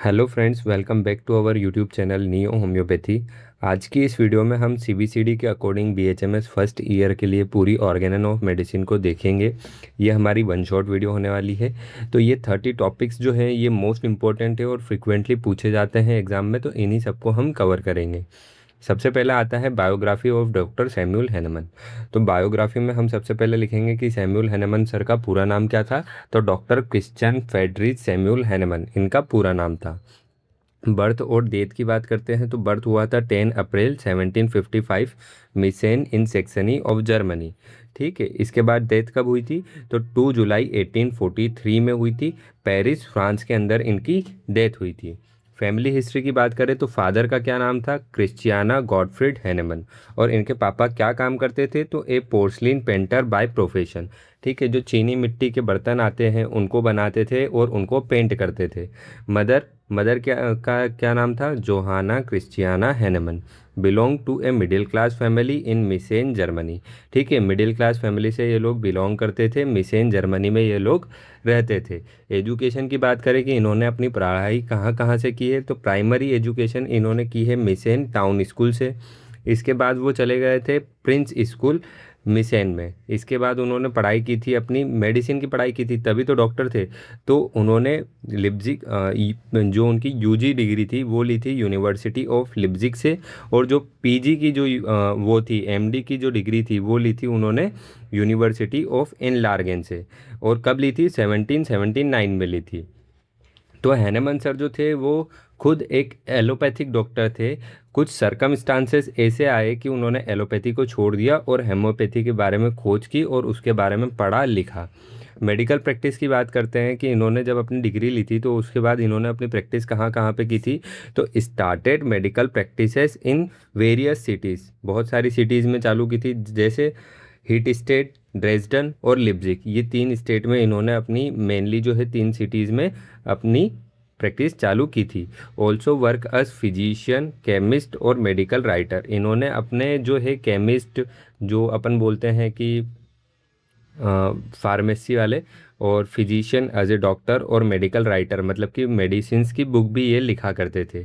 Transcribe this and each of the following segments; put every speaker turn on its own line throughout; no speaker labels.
Hello friends, welcome back to our YouTube channel neo homeopathy. आज की इस video में हम सीबीसीडी के अकॉर्डिंग बीएचएमएस फर्स्ट ईयर के लिए पूरी ऑर्गेनन ऑफ मेडिसिन को देखेंगे। ये हमारी वन शॉट वीडियो होने वाली है। तो ये 30 टॉपिक्स जो हैं ये मोस्ट इंपॉर्टेंट है और फ्रिक्वेंटली पूछे जाते हैं एग्जाम में, तो इन्हीं सबको हम कवर करेंगे। सबसे पहला आता है biography of doctor Samuel Hahnemann. तो बायोग्राफी में हम सबसे पहले लिखेंगे कि सैमुअल हैनेमन सर का पूरा नाम क्या था। तो doctor Christian Friedrich Samuel Hahnemann इनका पूरा नाम था। बर्थ और डेथ की बात करते हैं तो बर्थ हुआ था 10 अप्रैल 1755 मिसेन इन सेक्सनी ऑफ जर्मनी। ठीक है, इसके बाद डेथ कब हुई थी तो 2 जुलाई 1843 में हुई थी। पेरिस फ्रांस के अंदर इनकी डेथ हुई थी। फैमिली हिस्ट्री की बात करें तो फादर का क्या नाम था, क्रिस्टियाना गॉडफ्रिड हैनेमन। और इनके पापा क्या काम करते थे तो ए पोर्सलिन पेंटर बाय प्रोफेशन। ठीक है, जो चीनी मिट्टी के बर्तन आते हैं उनको बनाते थे और उनको पेंट करते थे। मदर मदर क्या नाम था, Johanna Christiana Hahnemann. Belong to a middle class family in Meissen Germany. ठीक है, मिडिल क्लास फैमिली से ये लोग बिलोंग करते थे, मिसेन जर्मनी में ये लोग रहते थे। एजुकेशन की बात करें कि इन्होंने अपनी पढ़ाई कहाँ कहाँ से की है तो प्राइमरी एजुकेशन इन्होंने की है मिसेन टाउन स्कूल से। इसके बाद वो चले गए थे प्रिंस स्कूल मिसेन में। इसके बाद उन्होंने पढ़ाई की थी, अपनी मेडिसिन की पढ़ाई की थी, तभी तो डॉक्टर थे। तो उन्होंने लिप्जिग जो उनकी यूजी डिग्री थी वो ली थी यूनिवर्सिटी ऑफ लिप्जिग से। और जो पीजी की जो वो थी एमडी की जो डिग्री थी वो ली थी उन्होंने यूनिवर्सिटी ऑफ इन लार्गेन से। और कब ली थी, 1779 में ली थी। तो हैनेमन सर जो थे वो खुद एक एलोपैथिक डॉक्टर थे। कुछ सरकमस्टांसेस ऐसे आए कि उन्होंने एलोपैथी को छोड़ दिया और हेमोपैथी के बारे में खोज की और उसके बारे में पढ़ा लिखा। मेडिकल प्रैक्टिस की बात करते हैं कि इन्होंने जब अपनी डिग्री ली थी तो उसके बाद इन्होंने अपनी प्रैक्टिस कहाँ कहाँ पे की थी। तो started medical practices in various cities, बहुत सारी सिटीज़ में चालू की थी, जैसे हीट स्टेट, ड्रेसडन और लिप्जिग। ये तीन स्टेट में इन्होंने अपनी मेनली जो है तीन सिटीज़ में अपनी प्रैक्टिस चालू की थी। Also work as physician, chemist और मेडिकल राइटर। इन्होंने अपने जो है केमिस्ट, जो अपन बोलते हैं कि फार्मेसी वाले, और फिजिशियन एज ए डॉक्टर और मेडिकल राइटर मतलब कि मेडिसिन्स की बुक भी ये लिखा करते थे।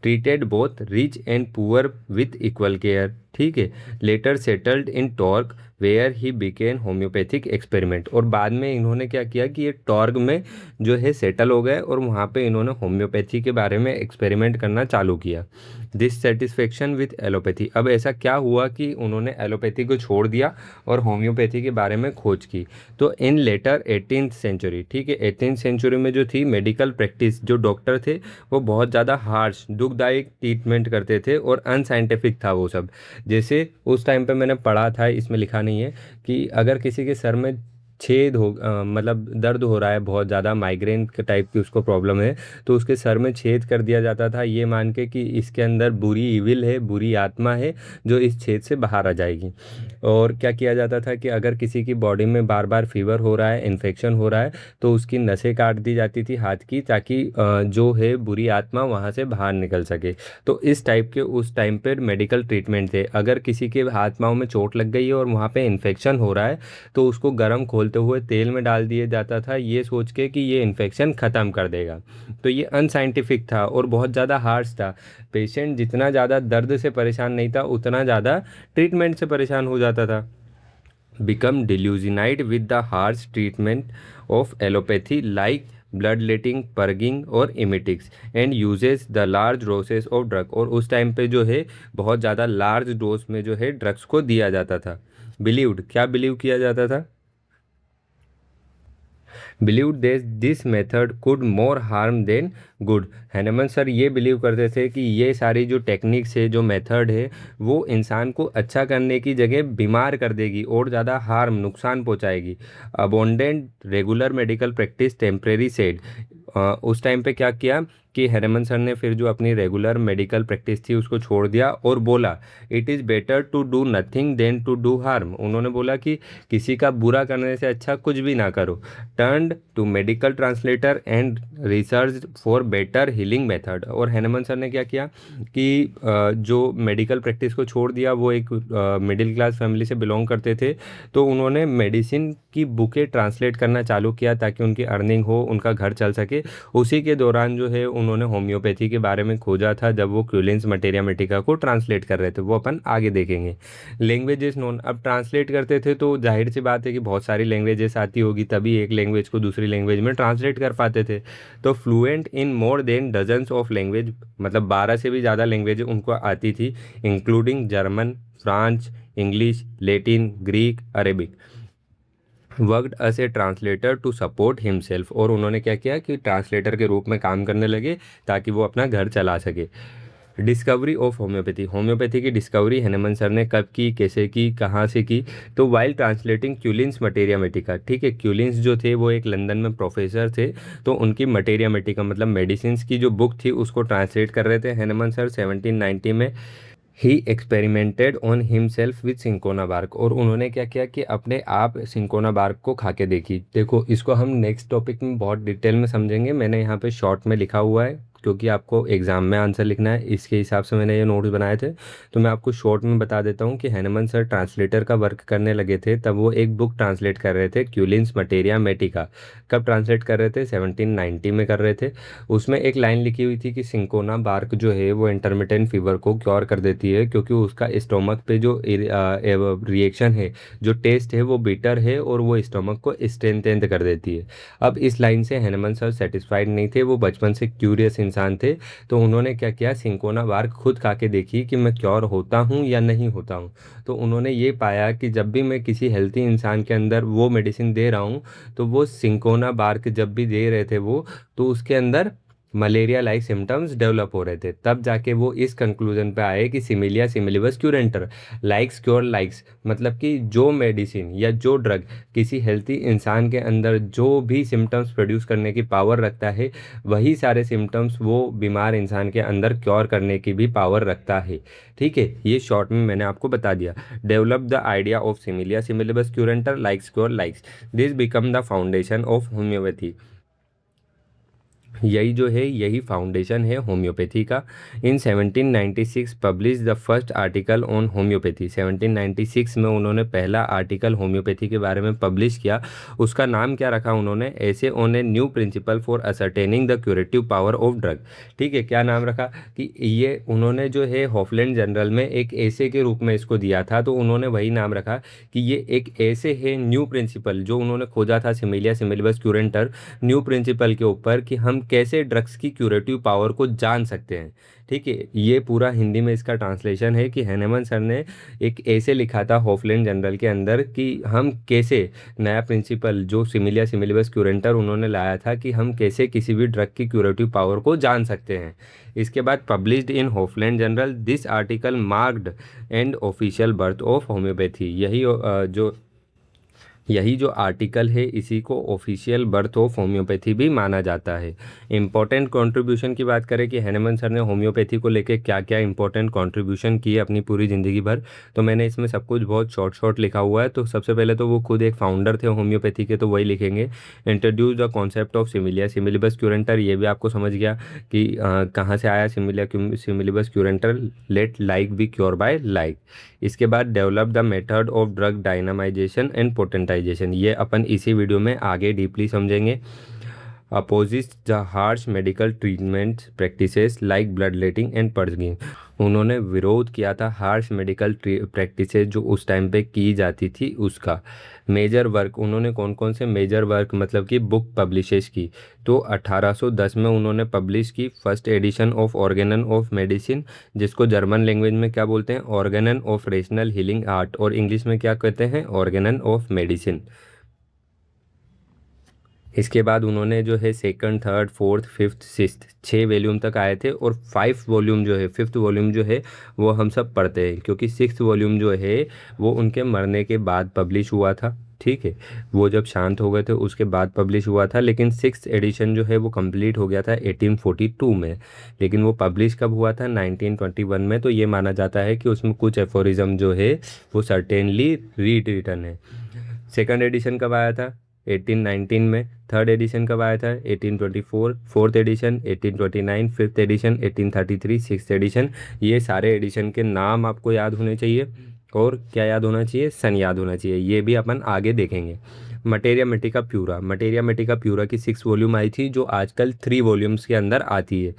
Treated both rich and poor with equal care. ठीक है, later settled in Torgau where he began homeopathic experiment. और बाद में इन्होंने क्या किया कि ये टॉर्ग में जो है सेटल हो गए और वहाँ पे इन्होंने होम्योपैथी के बारे में एक्सपेरिमेंट करना चालू किया। डिससेटिस्फेक्शन विथ एलोपैथी, अब ऐसा क्या हुआ कि उन्होंने एलोपैथी को छोड़ दिया और होम्योपैथी के बारे में खोज की। तो इन लेटर 18th सेंचुरी, ठीक है, 18th सेंचुरी में जो थी मेडिकल प्रैक्टिस, जो डॉक्टर थे वो बहुत ज़्यादा हार्श दुखदायक ट्रीटमेंट करते थे और अनसाइंटिफिक था वो सब। जैसे उस टाइम पे मैंने पढ़ा था, इसमें लिखा नहीं है, कि अगर किसी के सर में मतलब दर्द हो रहा है, बहुत ज़्यादा माइग्रेन के टाइप की उसको प्रॉब्लम है, तो उसके सर में छेद कर दिया जाता था ये मान के कि इसके अंदर बुरी इविल है, बुरी आत्मा है जो इस छेद से बाहर आ जाएगी। और क्या किया जाता था कि अगर किसी की बॉडी में बार बार फीवर हो रहा है, इन्फेक्शन हो रहा है, तो उसकी नसें काट दी जाती थी हाथ की, ताकि जो है बुरी आत्मा वहाँ से बाहर निकल सके। तो इस टाइप के उस टाइम पर मेडिकल ट्रीटमेंट थे। अगर किसी के हाथ पाँव में चोट लग गई है और वहाँ पे इन्फेक्शन हो रहा है तो उसको गर्म खोलते हुए तेल में डाल दिया जाता था, ये सोच के कि ये इन्फेक्शन ख़त्म कर देगा। तो ये अनसाइंटिफिक था और बहुत ज़्यादा हार्श था। पेशेंट जितना ज़्यादा दर्द से परेशान नहीं था उतना ज़्यादा ट्रीटमेंट से परेशान हो जाता था। Become disillusioned with the harsh treatment of allopathy like blood letting, purging और emetics and uses the large doses of drug. और उस टाइम पे जो है बहुत ज़्यादा लार्ज डोज में जो है ड्रग्स को दिया जाता था। बिलीव्ड, क्या बिलीव किया जाता था, believe this method could more harm then good. Hahnemann sir ये बिलीव करते थे कि ये सारी जो टेक्निक्स है, जो मेथड है, वो इंसान को अच्छा करने की जगह बीमार कर देगी और ज़्यादा हार्म, नुकसान पहुंचाएगी। Abandoned regular medical practice temporary said. उस टाइम पे क्या किया कि हैनेमन सर ने फिर जो अपनी रेगुलर मेडिकल प्रैक्टिस थी उसको छोड़ दिया और बोला it is better to do nothing than to do harm. उन्होंने बोला कि किसी का बुरा करने से अच्छा कुछ भी ना करो। Turned to medical translator and research for better healing method. और हैनेमन सर ने क्या किया कि जो मेडिकल प्रैक्टिस को छोड़ दिया, वो एक मिडिल क्लास फैमिली से बिलोंग करते थे, तो उन्होंने मेडिसिन की बुकें ट्रांसलेट करना चालू किया ताकि उनकी अर्निंग हो, उनका घर चल सके। उसी के दौरान जो है उन्होंने होम्योपैथी के बारे में खोजा था जब वो क्यूलिन्स मटेरिया मेडिका को ट्रांसलेट कर रहे थे, वो अपन आगे देखेंगे। लैंग्वेजेस नोन, अब ट्रांसलेट करते थे तो जाहिर सी बात है कि बहुत सारी लैंग्वेजेस आती होगी, तभी एक लैंग्वेज को दूसरी लैंग्वेज में ट्रांसलेट कर पाते थे। तो fluent in more than dozens of language, मतलब 12 से भी ज़्यादा लैंग्वेज उनको आती थी, including German, French, English, Latin, Greek, Arabic. Worked as a translator to support himself, और उन्होंने क्या किया कि ट्रांसलेटर के रूप में काम करने लगे ताकि वो अपना घर चला सके। डिस्कवरी ऑफ होम्योपैथी, होम्योपैथी की डिस्कवरी हैनेमन सर ने कब की, कैसे की, कहाँ से की? तो वाइल ट्रांसलेटिंग क्यूलिन्स मटेरिया मेडिका, ठीक है, क्यूलिन्स जो थे वो एक लंदन में प्रोफेसर थे, तो उनकी मटेरिया मेडिका मतलब मेडिसिन की जो बुक थी उसको ट्रांसलेट कर रहे थे हैनेमन सर 1790 में। He experimented on himself with cinchona bark, और उन्होंने क्या किया कि अपने आप सिंकोना बार्क को खा के देखी। देखो इसको हम नेक्स्ट टॉपिक में बहुत डिटेल में समझेंगे, मैंने यहाँ पे शॉर्ट में लिखा हुआ है क्योंकि आपको एग्जाम में आंसर लिखना है, इसके हिसाब से मैंने ये नोट्स बनाए थे। तो मैं आपको शॉर्ट में बता देता हूँ कि हैनेमन सर ट्रांसलेटर का वर्क करने लगे थे तब वो एक बुक ट्रांसलेट कर रहे थे, क्यूलिन्स मटेरिया मेडिका। कब ट्रांसलेट कर रहे थे? 1790 में कर रहे थे। उसमें एक लाइन लिखी हुई थी कि सिंकोना बार्क जो है वो इंटरमिटेंट फीवर को क्योर कर देती है, क्योंकि उसका स्टोमक पे जो रिएक्शन है, जो टेस्ट है वो बिटर है और वो स्टोमक को स्ट्रेंथेंड कर देती है। अब इस लाइन से हैनेमन सर सेटिस्फाइड नहीं थे, वो बचपन से क्यूरियस इंसान थे, तो उन्होंने क्या किया, सिंकोना बार्क खुद खा के देखी कि मैं क्योर होता हूँ या नहीं होता हूँ। तो उन्होंने ये पाया कि जब भी मैं किसी हेल्थी इंसान के अंदर वो मेडिसिन दे रहा हूँ, तो वो सिंकोना बार्क जब भी दे रहे थे वो, तो उसके अंदर मलेरिया लाइक सिम्टम्स डेवलप हो रहे थे। तब जाके वो इस कंक्लूजन पे आए कि similia similibus curentur, likes cure likes, मतलब कि जो मेडिसिन या जो ड्रग किसी हेल्थी इंसान के अंदर जो भी सिम्टम्स प्रोड्यूस करने की पावर रखता है, वही सारे सिम्टम्स वो बीमार इंसान के अंदर क्योर करने की भी पावर रखता है। ठीक है, ये शॉर्ट में मैंने आपको बता दिया। Develop the idea of similia similibus curentur likes cure likes, this become the foundation of homeopathy. यही जो है यही फाउंडेशन है होम्योपैथी का। In 1796 publish the first article on homeopathy, 1796 में उन्होंने पहला आर्टिकल होम्योपैथी के बारे में पब्लिश किया। उसका नाम क्या रखा उन्होंने? Essay on a new principle for ascertaining the curative power of drug. ठीक है, क्या नाम रखा कि ये उन्होंने जो है हॉफलैंड जनरल में एक ऐसे के रूप में इसको दिया था, तो उन्होंने वही नाम रखा कि ये एक ऐसे है न्यू प्रिंसिपल जो उन्होंने खोजा था सिमिलिया सिमिलिबस क्यूरेंटर, न्यू प्रिंसिपल के ऊपर कि हम कैसे ड्रग्स की क्यूरेटिव पावर को जान सकते हैं। ठीक है, ये पूरा हिंदी में इसका ट्रांसलेशन है कि हैनेमन सर ने एक ऐसे लिखा था हॉफलैंड जनरल के अंदर कि हम कैसे नया प्रिंसिपल जो सिमिलिया सिमिलिबस क्यूरेंटर उन्होंने लाया था कि हम कैसे किसी भी ड्रग की क्यूरेटिव पावर को जान सकते हैं। इसके बाद published in Hufeland journal, this article marked and official birth of homeopathy. यही जो आर्टिकल है इसी को ऑफिशियल बर्थ ऑफ होम्योपैथी भी माना जाता है। इंपॉर्टेंट कंट्रीब्यूशन की बात करें कि हैनेमन सर ने होम्योपैथी को लेकर क्या क्या इंपॉर्टेंट कंट्रीब्यूशन किए अपनी पूरी ज़िंदगी भर, तो मैंने इसमें सब कुछ बहुत शॉर्ट शॉर्ट लिखा हुआ है। तो सबसे पहले तो वो खुद एक फाउंडर थे होम्योपैथी के, तो वही लिखेंगे। Introduce the concept of similia similibus curentur, ये भी आपको समझ गया कि कहाँ से आया similia similibus curentur, let like be cure by like. इसके बाद develop the method of drug dynamization and potentization, ये अपन इसी वीडियो में आगे डीपली समझेंगे। Opposite the harsh medical treatment practices like blood letting and purging, उन्होंने विरोध किया था हार्श मेडिकल प्रैक्टिसेस जो उस टाइम पे की जाती थी उसका। मेजर वर्क, उन्होंने कौन कौन से मेजर वर्क मतलब कि बुक पब्लिशेस की, तो 1810 में उन्होंने पब्लिश की first edition of Organon of medicine, जिसको जर्मन लैंग्वेज में क्या बोलते हैं, Organon of rational healing art, और इंग्लिश में क्या कहते हैं, ऑर्गेनन ऑफ मेडिसिन। इसके बाद उन्होंने जो है second, third, fourth, fifth, sixth 6 volume तक आए थे, और 5 वॉल्यूम जो है, फिफ्थ वॉल्यूम जो है वो हम सब पढ़ते हैं क्योंकि सिक्स्थ वॉल्यूम जो है वो उनके मरने के बाद पब्लिश हुआ था। ठीक है, वो जब शांत हो गए थे उसके बाद पब्लिश हुआ था, लेकिन सिक्स्थ एडिशन जो है वो कंप्लीट हो गया था 1842 में। लेकिन वो पब्लिश कब हुआ था? 1921 में। तो ये माना जाता है कि उसमें कुछ एफोरिज्म जो है वो सर्टेनली रीड रिटर्न है। सेकंड एडिशन कब आया था? 1819 में। थर्ड एडिशन कब आया था? 1824। Fourth edition 1829, fifth edition 1833, sixth addition. ये सारे एडिशन के नाम आपको याद होने चाहिए, और क्या याद होना चाहिए? सन याद होना चाहिए। ये भी अपन आगे देखेंगे। मटेरिया मेटिका प्यूरा की 6 वॉल्यूम आई थी, जो आजकल 3 वॉल्यूम्स के अंदर आती है।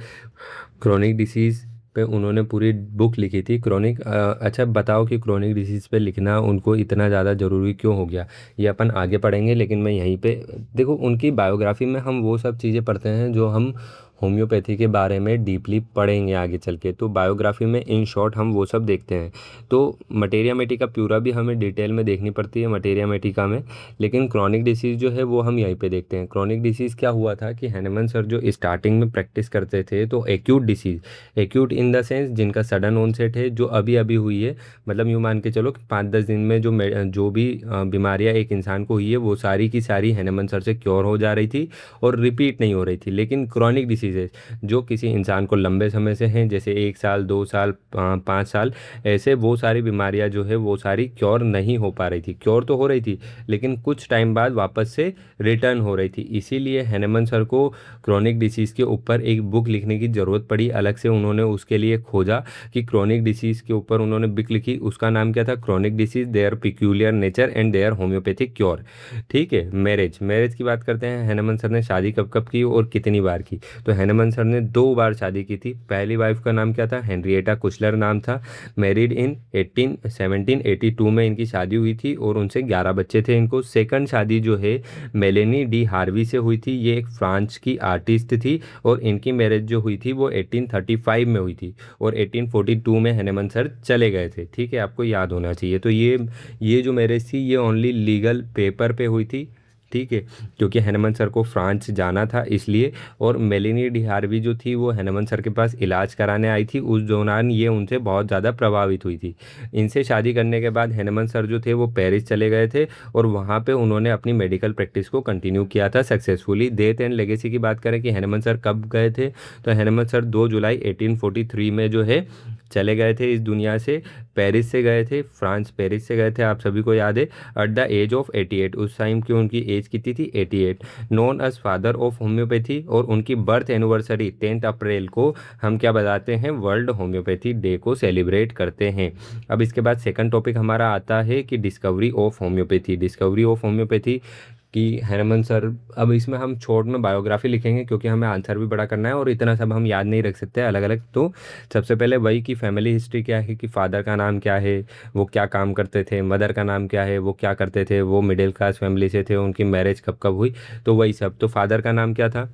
क्रोनिक डिसीज़ पे उन्होंने पूरी बुक लिखी थी क्रोनिक। अच्छा बताओ कि क्रोनिक डिसीज़ पे लिखना उनको इतना ज़्यादा ज़रूरी क्यों हो गया, ये अपन आगे पढ़ेंगे। लेकिन मैं यहीं पे देखो, उनकी बायोग्राफी में हम वो सब चीज़ें पढ़ते हैं जो हम होम्योपैथी के बारे में डीपली पढ़ेंगे आगे चल के। तो बायोग्राफी में इन शॉर्ट हम वो सब देखते हैं। तो मटेरिया मेटिका प्यूरा भी हमें डिटेल में देखनी पड़ती है मटेरिया मेटिका में, लेकिन क्रोनिक डिसीज़ जो है वो हम यहीं पे देखते हैं। क्रोनिक डिसीज़ क्या हुआ था कि हैनेमन सर जो स्टार्टिंग में प्रैक्टिस करते थे, तो acute disease, acute in the sense जिनका सडन ऑनसेट है, जो अभी अभी हुई है, मतलब यूँ मान के चलो कि 5-10 दिन में जो भी बीमारियाँ एक इंसान को हुई है, वो सारी की सारी हैनेमन सर से क्योर हो जा रही थी और रिपीट नहीं हो रही थी। लेकिन क्रॉनिक डिसीजेज जो किसी इंसान को लंबे समय से हैं, जैसे 1 साल 2 साल 5 साल, ऐसे वो सारी बीमारियां जो है वो सारी क्योर नहीं हो पा रही थी। क्योर तो हो रही थी लेकिन कुछ टाइम बाद वापस से रिटर्न हो रही थी। इसीलिए हैनेमन सर को क्रॉनिक डिसीज़ के ऊपर एक बुक लिखने की ज़रूरत पड़ी। अलग से उन्होंने उसके लिए खोजा कि क्रॉनिक डिसीज़ के ऊपर उन्होंने बुक लिखी, उसका नाम क्या था, chronic disease, their peculiar nature and their homeopathic cure. ठीक है। मैरिज की बात करते हैं। हैनेमन सर ने शादी कब कब की और कितनी बार की? तो हैनेमन सर ने 2 बार शादी की थी। पहली वाइफ का नाम क्या था, हेनरिएटा कुशलर नाम था। मैरिड इन 1782 में इनकी शादी हुई थी और उनसे 11 बच्चे थे इनको। सेकंड शादी जो है मेलेनी डी हार्वी से हुई थी। ये एक फ्रांस की आर्टिस्ट थी और इनकी मैरिज जो हुई थी वो 1835 में हुई थी और 1842 में हैनेमन सर चले गए थे। ठीक है, आपको याद होना चाहिए। तो ये जो मैरिज थी ये ओनली लीगल पेपर पे हुई थी। ठीक है, क्योंकि हैनेमन सर को फ्रांस जाना था इसलिए। और मेलिनी डी हार्वी जो थी वो हैनेमन सर के पास इलाज कराने आई थी। उस दौरान ये उनसे बहुत ज़्यादा प्रभावित हुई थी। इनसे शादी करने के बाद हैनेमन सर जो थे वो पेरिस चले गए थे और वहाँ पे उन्होंने अपनी मेडिकल प्रैक्टिस को कंटिन्यू किया था सक्सेसफुली। डेथ एंड लेगेसी की बात करें कि हैनेमन सर कब गए थे, तो हैनेमन सर 2 जुलाई 1843 में जो है चले गए थे इस दुनिया से। पेरिस से गए थे, फ्रांस पेरिस से गए थे, आप सभी को याद है। एट द एज ऑफ 88, उस टाइम की उनकी एज कितनी थी, 88। Known as father of homeopathy. और उनकी बर्थ एनिवर्सरी 10 अप्रैल को हम क्या बताते हैं, वर्ल्ड होम्योपैथी डे को सेलिब्रेट करते हैं। अब इसके बाद सेकंड टॉपिक हमारा आता है कि discovery of homeopathy. Discovery of homeopathy कि हैरमन सर, अब इसमें हम शॉर्ट में बायोग्राफी लिखेंगे क्योंकि हमें आंसर भी बड़ा करना है और इतना सब हम याद नहीं रख सकते अलग अलग। तो सबसे पहले वही कि फैमिली हिस्ट्री क्या है, कि फादर का नाम क्या है, वो क्या काम करते थे, मदर का नाम क्या है, वो क्या करते थे, वो मिडिल क्लास फैमिली से थे, उनकी मैरिज कब कब हुई, तो वही सब। तो फादर का नाम क्या था,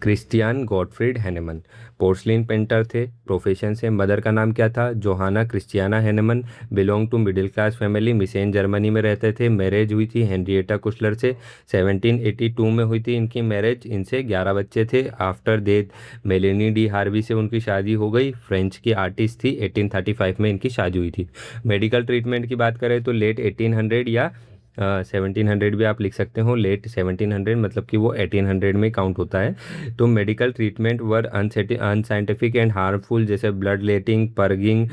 Christian Gottfried Hahnemann, porcelain painter थे प्रोफेशन से। मदर का नाम क्या था, Johanna Christiana Hahnemann, belong to middle class family, Meissen Germany में रहते थे। मैरिज हुई थी हेनरिएटा कुशलर से, 1782 में हुई थी इनकी मैरिज। इनसे 11 बच्चे थे। After death Meloni D Harvey से उनकी शादी हो गई, फ्रेंच की आर्टिस्ट थी। 1835 में इनकी शादी हुई थी। मेडिकल ट्रीटमेंट की बात करें तो लेट 1800 या 1700 भी आप लिख सकते हो। लेट 1700 मतलब कि वो 1800 में काउंट होता है। तो medical treatment were unscientific and harmful, जैसे ब्लड लेटिंग, पर्गिंग,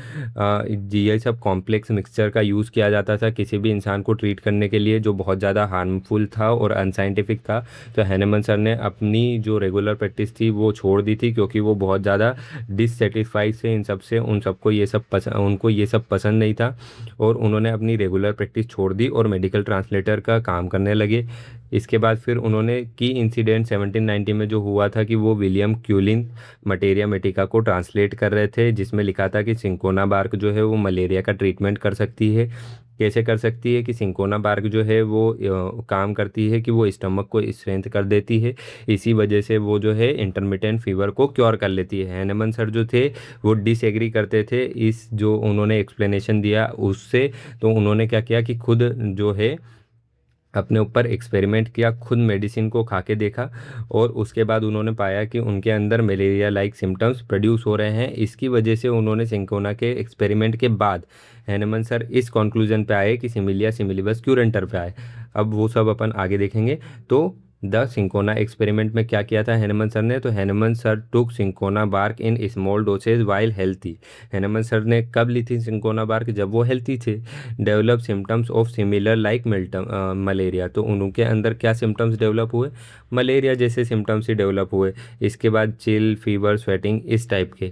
ये सब कॉम्प्लेक्स मिक्सचर का यूज़ किया जाता था किसी भी इंसान को ट्रीट करने के लिए, जो बहुत ज़्यादा हार्मफुल था और अनसाइंटिफिक था। तो हैनेमन सर ने अपनी जो रेगुलर प्रैक्टिस थी वो छोड़ दी थी क्योंकि वो बहुत ज़्यादा डिससेटिस्फाइड थे इन सब से। उनको ये सब पसंद नहीं था और उन्होंने अपनी रेगुलर प्रैक्टिस छोड़ दी और मेडिकल ट्रांसलेटर का काम करने लगे। इसके बाद फिर उन्होंने की इंसिडेंट 1790 में जो हुआ था कि वो विलियम क्यूलिन मटेरिया मेटिका को ट्रांसलेट कर रहे थे, जिसमें लिखा था कि सिंकोना बार्क जो है वो मलेरिया का ट्रीटमेंट कर सकती है। कैसे कर सकती है, कि सिंकोना बार्क जो है वो काम करती है कि वो स्टमक को स्ट्रेंथ कर देती है, इसी वजह से वो जो है इंटरमिटेंट फीवर को क्योर कर लेती है। हैनेमन सर जो थे वो डिसएग्री करते थे इस जो उन्होंने एक्सप्लेनेशन दिया उससे। तो उन्होंने क्या किया कि खुद जो है अपने ऊपर एक्सपेरिमेंट किया, खुद मेडिसिन को खा के देखा और उसके बाद उन्होंने पाया कि उनके अंदर मलेरिया लाइक सिम्टम्स प्रोड्यूस हो रहे हैं। इसकी वजह से उन्होंने सिंकोना के एक्सपेरिमेंट के बाद हैनेमन सर इस कंक्लूजन पे आए कि सिमिलिया सिमिलिबस क्यूरेंटर पे आए। अब वो सब अपन आगे देखेंगे। तो द सिंकोना एक्सपेरिमेंट में क्या किया था हैनेमन सर ने, तो Hahnemann sir took cinchona bark in small doses while healthy. Hahnemann sir ने कब ली थी सिंकोना बार्क, जब वो हेल्थी थे। Develop symptoms of similar like malaria, तो उनके अंदर क्या सिम्टम्स डेवलप हुए, मलेरिया जैसे सिम्टम्स ही डेवलप हुए। इसके बाद चिल, फीवर, स्वेटिंग, इस टाइप के।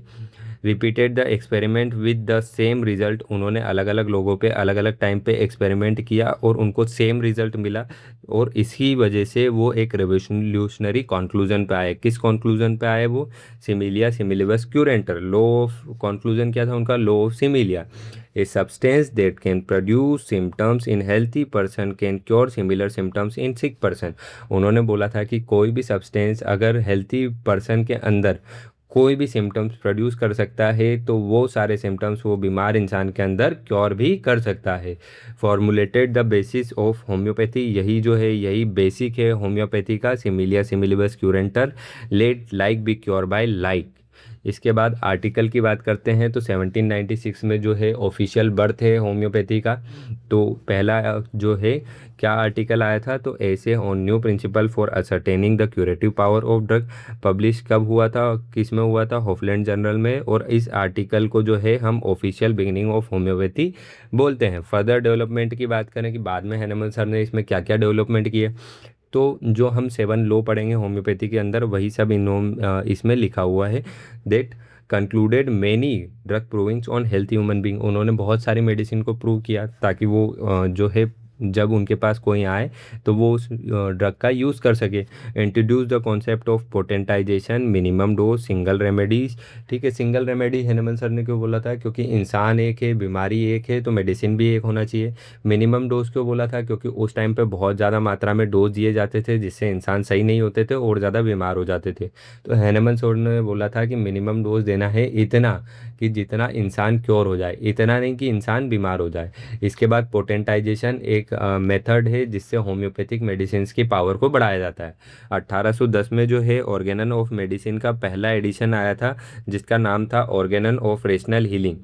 Repeated the experiment with the same result, उन्होंने अलग अलग लोगों पे अलग अलग टाइम पे एक्सपेरिमेंट किया और उनको सेम रिजल्ट मिला, और इसी वजह से वो एक रेवोल्यूशनरी कंक्लूजन पे आए। किस कंक्लूजन पे आए वो? Similia similibus क्यूरेंटर। Law of conclusion क्या था उनका? Law of similia. A substance that can produce symptoms in healthy person can cure similar symptoms in sick person। उन्होंने बोला था कि कोई भी सब्सटेंस अगर हेल्थी पर्सन के अंदर कोई भी सिम्टम्स प्रोड्यूस कर सकता है तो वो सारे सिम्टम्स वो बीमार इंसान के अंदर क्योर भी कर सकता है। Formulated the basis of homeopathy, यही जो है यही बेसिक है होम्योपैथी का। Similia similibus curentur, let like be cure by like. इसके बाद आर्टिकल की बात करते हैं तो 1796 में जो है ऑफिशियल बर्थ है होम्योपैथी का। तो पहला जो है क्या आर्टिकल आया था? तो essay on new principle for ascertaining the curative power of drug. Publish कब हुआ था, किस में हुआ था? हॉफलैंड जर्नल में। और इस आर्टिकल को जो है हम ऑफिशियल बिगिनिंग ऑफ होम्योपैथी बोलते हैं। फर्दर डेवलपमेंट की बात करें कि बाद में हैनेमन सर ने इसमें क्या क्या डेवलपमेंट किए, तो जो हम 7 लॉ पढ़ेंगे होम्योपैथी के अंदर वही सब इसमें लिखा हुआ है। That concluded many drug provings on health human being, उन्होंने बहुत सारी मेडिसिन को प्रूव किया ताकि वो जो है जब उनके पास कोई आए तो वो उस ड्रग का यूज़ कर सके। Introduce the concept of potentisation, minimum dose, single remedies. ठीक है, सिंगल रेमेडी हैनेमन सर ने क्यों बोला था? क्योंकि इंसान एक है, बीमारी एक है, तो मेडिसिन भी एक होना चाहिए। मिनिमम डोज क्यों बोला था? क्योंकि उस टाइम पे बहुत ज़्यादा मात्रा में डोज दिए जाते थे जिससे इंसान सही नहीं होते थे और ज़्यादा बीमार हो जाते थे। तो हैनेमन सर ने बोला था कि मिनिमम डोज देना है इतना कि जितना इंसान क्योर हो जाए, इतना नहीं कि इंसान बीमार हो जाए। इसके बाद पोटेंटाइजेशन एक मेथड है जिससे होम्योपैथिक मेडिसिन की पावर को बढ़ाया जाता है। 1810 में जो है ऑर्गेनन ऑफ मेडिसिन का पहला एडिशन आया था जिसका नाम था ऑर्गेनन ऑफ रेशनल हीलिंग।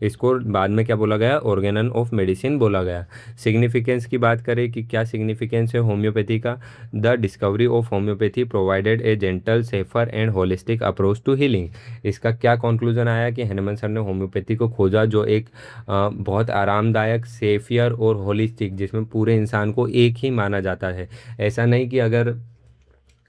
इसको बाद में क्या बोला गया? ऑर्गेनन ऑफ मेडिसिन बोला गया। सिग्निफिकेंस की बात करें कि क्या सिग्निफिकेंस है होम्योपैथी का? The discovery of homeopathy provided a gentle, safer and holistic approach to healing. इसका क्या कंक्लूजन आया कि हैनेमन सर ने होम्योपैथी को खोजा जो एक बहुत आरामदायक, सेफियर और होलिस्टिक, जिसमें पूरे इंसान को एक ही माना जाता है। ऐसा नहीं कि अगर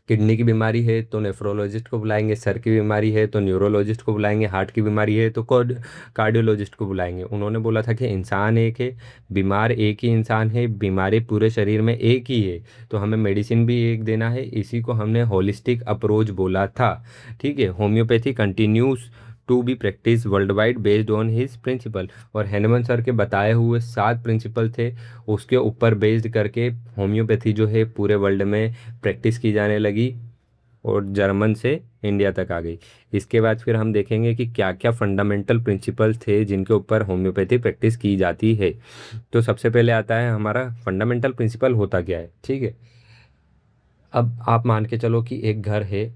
किडनी की बीमारी है तो नेफ्रोलॉजिस्ट को बुलाएंगे, सर की बीमारी है तो न्यूरोलॉजिस्ट को बुलाएंगे, हार्ट की बीमारी है तो कार्डियोलॉजिस्ट को बुलाएंगे। उन्होंने बोला था कि इंसान एक है, बीमार एक ही इंसान है, बीमारी पूरे शरीर में एक ही है, तो हमें मेडिसिन भी एक देना है। इसी को हमने होलिस्टिक अप्रोच बोला था। ठीक है, homeopathy continues to be practice world wide based on his principle. और हैनेमन सर के बताए हुए 7 प्रिंसिपल थे, उसके ऊपर बेस्ड करके होम्योपैथी जो है पूरे वर्ल्ड में प्रैक्टिस की जाने लगी और जर्मन से इंडिया तक आ गई। इसके बाद फिर हम देखेंगे कि क्या क्या फंडामेंटल प्रिंसिपल थे जिनके ऊपर होम्योपैथी प्रैक्टिस की जाती है। तो सबसे पहले आता है हमारा फंडामेंटल प्रिंसिपल होता क्या है। ठीक है, अब आप मान के चलो कि एक घर है।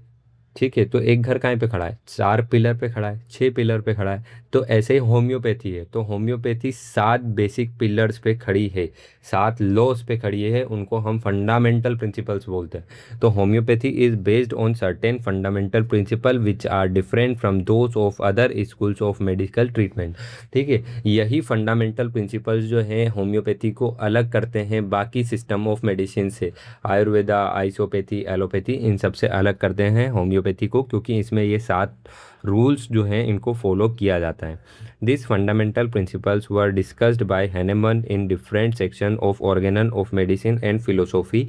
ठीक है, तो एक घर कहाँ पे खड़ा है? 4 पिलर पे खड़ा है, 6 पिलर पे खड़ा है। तो ऐसे ही होम्योपैथी है, तो होम्योपैथी 7 बेसिक पिलर्स पे खड़ी है, 7 लॉस पे खड़ी है, उनको हम फंडामेंटल प्रिंसिपल्स बोलते हैं। तो homeopathy is based on certain fundamental principle which are different from those of other schools of medical treatment. ठीक है, यही फंडामेंटल प्रिंसिपल्स जो हैं होम्योपैथी को अलग करते हैं बाकी सिस्टम ऑफ मेडिसिन से। आयुर्वेदा, आइसोपैथी, एलोपैथी, इन सब से अलग करते हैं होम्योपैथी को, क्योंकि इसमें ये 7 रूल्स जो हैं इनको फॉलो किया जाता है। This fundamental principles were discussed bye Hahnemann in different section of Organon of medicine and philosophy.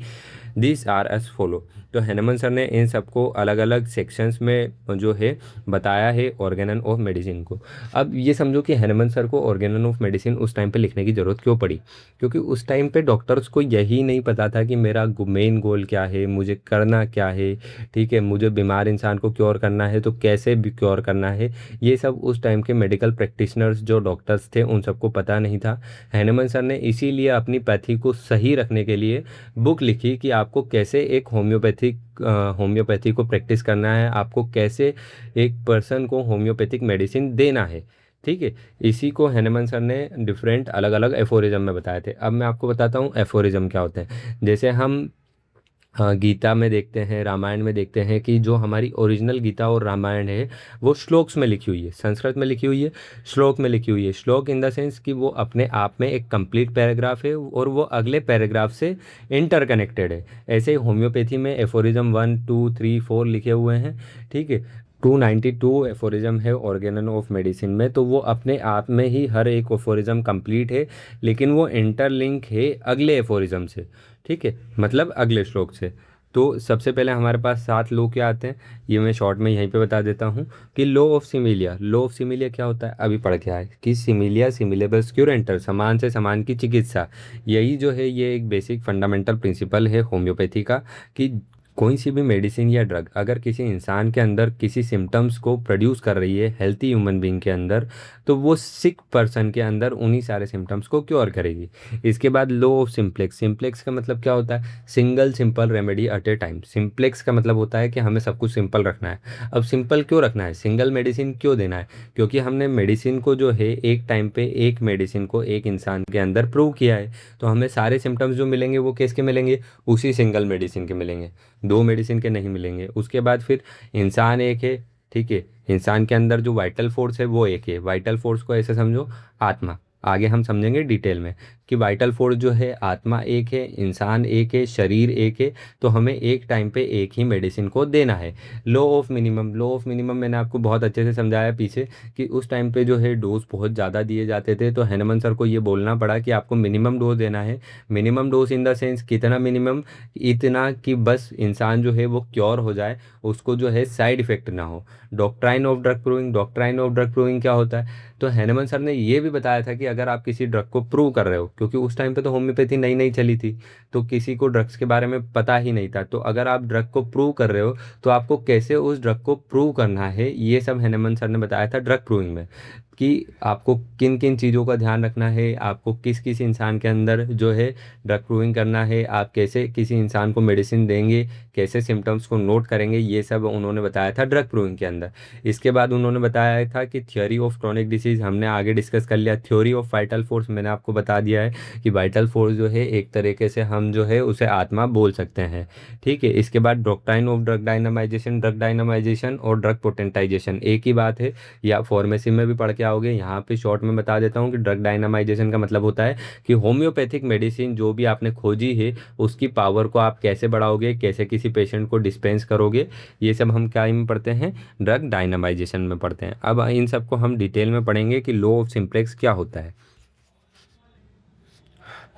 This R S follow. तो हैनेमन सर ने इन सबको अलग अलग सेक्शंस में जो है बताया है ऑर्गेनन ऑफ मेडिसिन को। अब ये समझो कि हैनेमन सर को ऑर्गेनन ऑफ मेडिसिन उस टाइम पे लिखने की ज़रूरत क्यों पड़ी? क्योंकि उस टाइम पे डॉक्टर्स को यही नहीं पता था कि मेरा मेन गोल क्या है, मुझे करना क्या है। ठीक है, मुझे बीमार इंसान को क्योर करना है तो कैसे भी क्योर करना है, ये सब उस टाइम के मेडिकल प्रैक्टिशनर्स जो डॉक्टर्स थे उन सबको पता नहीं था। हैनेमन सर ने इसीलिए अपनी पैथी को सही रखने के लिए बुक लिखी कि आपको कैसे एक होम्योपैथी को प्रैक्टिस करना है, आपको कैसे एक पर्सन को होम्योपैथिक मेडिसिन देना है। ठीक है, इसी को हैनेमन सर ने डिफरेंट अलग अलग एफोरिज्म में बताए थे। अब मैं आपको बताता हूँ एफोरिज्म क्या होते हैं। जैसे हम गीता में देखते हैं, रामायण में देखते हैं कि जो हमारी ओरिजिनल गीता और रामायण है वो श्लोक्स में लिखी हुई है, संस्कृत में लिखी हुई है, श्लोक में लिखी हुई है। श्लोक इन द सेंस कि वो अपने आप में एक कंप्लीट पैराग्राफ है और वो अगले पैराग्राफ से इंटरकनेक्टेड है। ऐसे ही होम्योपैथी में एफोरिज्म 1 2 3 4 लिखे हुए हैं। ठीक है, 292 एफोरिज्म है ऑर्गेनन ऑफ मेडिसिन में, तो वो अपने आप में ही हर एक एफोरिज्म कंप्लीट है, लेकिन वो इंटरलिंक है अगले एफोरिज्म से। ठीक है, मतलब अगले श्लोक से। तो सबसे पहले हमारे पास 7 लो क्या आते हैं, ये मैं शॉर्ट में यहीं पे बता देता हूँ कि law of similia. Law of similia क्या होता है, अभी पढ़ के आए कि सिमिलिया सिमिलेबस क्यूरेंटर, समान से समान की चिकित्सा। यही जो है ये एक बेसिक फंडामेंटल प्रिंसिपल है होम्योपैथी का, कि कोई सी भी मेडिसिन या ड्रग अगर किसी इंसान के अंदर किसी सिम्टम्स को प्रोड्यूस कर रही है, हेल्थी ह्यूमन बीइंग के अंदर, तो वो सिक पर्सन के अंदर उन्हीं सारे सिम्टम्स को क्योर करेगी। इसके बाद लो ऑफ सिंप्लेक्स। सिंप्लेक्स का मतलब क्या होता है, single simple remedy at a time. Simplex का मतलब होता है कि हमें सब कुछ सिंपल रखना है। अब सिंपल क्यों रखना है, सिंगल मेडिसिन क्यों देना है, क्योंकि हमने मेडिसिन को जो है एक टाइम पे एक मेडिसिन को एक इंसान के अंदर प्रूव किया है, तो हमें सारे सिम्टम्स जो मिलेंगे वो किसके मिलेंगे, उसी सिंगल मेडिसिन के मिलेंगे, दो मेडिसिन के नहीं मिलेंगे। उसके बाद फिर इंसान एक है, ठीक है, इंसान के अंदर जो वाइटल फोर्स है वो एक है। वाइटल फोर्स को ऐसे समझो, आत्मा। आगे हम समझेंगे डिटेल में कि वाइटल फोर्स जो है, आत्मा एक है, इंसान एक है, शरीर एक है, तो हमें एक टाइम पे एक ही मेडिसिन को देना है। Law of minimum. Law of minimum मैंने आपको बहुत अच्छे से समझाया पीछे, कि उस टाइम पे जो है डोज बहुत ज़्यादा दिए जाते थे, तो हैनमन सर को ये बोलना पड़ा कि आपको मिनिमम डोज देना है। Minimum dose in the sense कितना मिनिमम, इतना कि बस इंसान जो है वो क्योर हो जाए, उसको जो है साइड इफेक्ट ना हो। Doctrine of drug proving. Doctrine of drug proving क्या होता है, तो हैनमन सर ने ये भी बताया था कि अगर आप किसी ड्रग को प्रूव कर रहे हो, क्योंकि उस टाइम पे तो होम्योपैथी नई नई चली थी, तो किसी को ड्रग्स के बारे में पता ही नहीं था, तो अगर आप ड्रग को प्रूव कर रहे हो तो आपको कैसे उस ड्रग को प्रूव करना है, ये सब हैनमन सर ने बताया था ड्रग प्रूविंग में, कि आपको किन किन चीज़ों का ध्यान रखना है, आपको किस किस इंसान के अंदर जो है ड्रग प्रूविंग करना है, आप कैसे किसी इंसान को मेडिसिन देंगे, कैसे सिम्टम्स को नोट करेंगे, ये सब उन्होंने बताया था ड्रग प्रूविंग के अंदर। इसके बाद उन्होंने बताया था कि थ्योरी ऑफ क्रॉनिक डिसीज हमने आगे डिस्कस कर लिया। थ्योरी ऑफ वाइटल फोर्स मैंने आपको बता दिया है कि वाइटल फोर्स जो है एक तरीके से हम जो है उसे आत्मा बोल सकते हैं। ठीक है, इसके बाद doctrine of drug dynamisation. Drug dynamisation और ड्रग पोटेंटाइजेशन एक ही बात है, या फार्मेसी में भी पढ़ के आओगे। यहाँ पे शॉर्ट में बता देता हूँ कि ड्रग डायनामाइजेशन का मतलब होता है कि होम्योपैथिक मेडिसिन जो भी आपने खोजी है उसकी पावर को आप कैसे बढ़ाओगे, कैसे किसी पेशेंट को डिस्पेंस करोगे, ये सब हम क्या में पढ़ते हैं, ड्रग डायनामाइजेशन में पढ़ते हैं। अब इन सबको हम डिटेल में पढ़ेंगे कि लो ऑफ सिंप्लेक्स क्या होता है।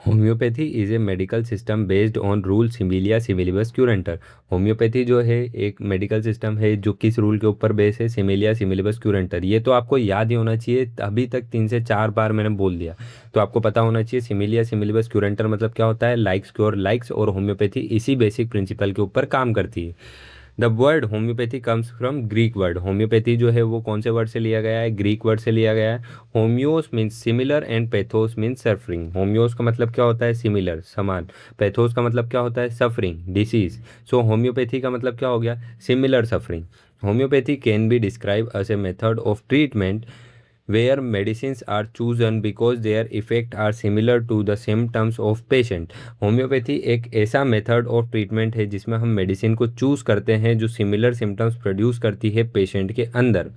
Homeopathy is a medical system based on rule similia similibus curentur. Homeopathy जो है एक मेडिकल सिस्टम है जो किस रूल के ऊपर बेस है, सिमिलिया सिमिलिबस क्यूरेंटर। ये तो आपको याद ही होना चाहिए, अभी तक 3 से 4 बार मैंने बोल दिया, तो आपको पता होना चाहिए सिमिलिया सिमिलिबस क्यूरेंटर मतलब क्या होता है। लाइक्स क्योर लाइक्स, और होम्योपैथी इसी बेसिक प्रिंसिपल के ऊपर काम करती है। The word homeopathy comes from Greek word. Homeopathy जो है वो कौन से वर्ड से लिया गया है, ग्रीक वर्ड से लिया गया है। Homoios means similar and pathos means suffering. Homoios का मतलब क्या होता है, सिमिलर समान। पैथोस का मतलब क्या होता है, सफरिंग डिसीज। सो होम्योपैथी का मतलब क्या हो गया, similar suffering. Homeopathy can be describe as a method of treatment where medicines are chosen because their effect are similar to the symptoms of patient। Homeopathy एक ऐसा मेथड ऑफ ट्रीटमेंट है जिसमें हम मेडिसिन को चूज करते हैं जो similar symptoms produce करती है पेशेंट के अंदर।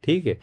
ठीक है,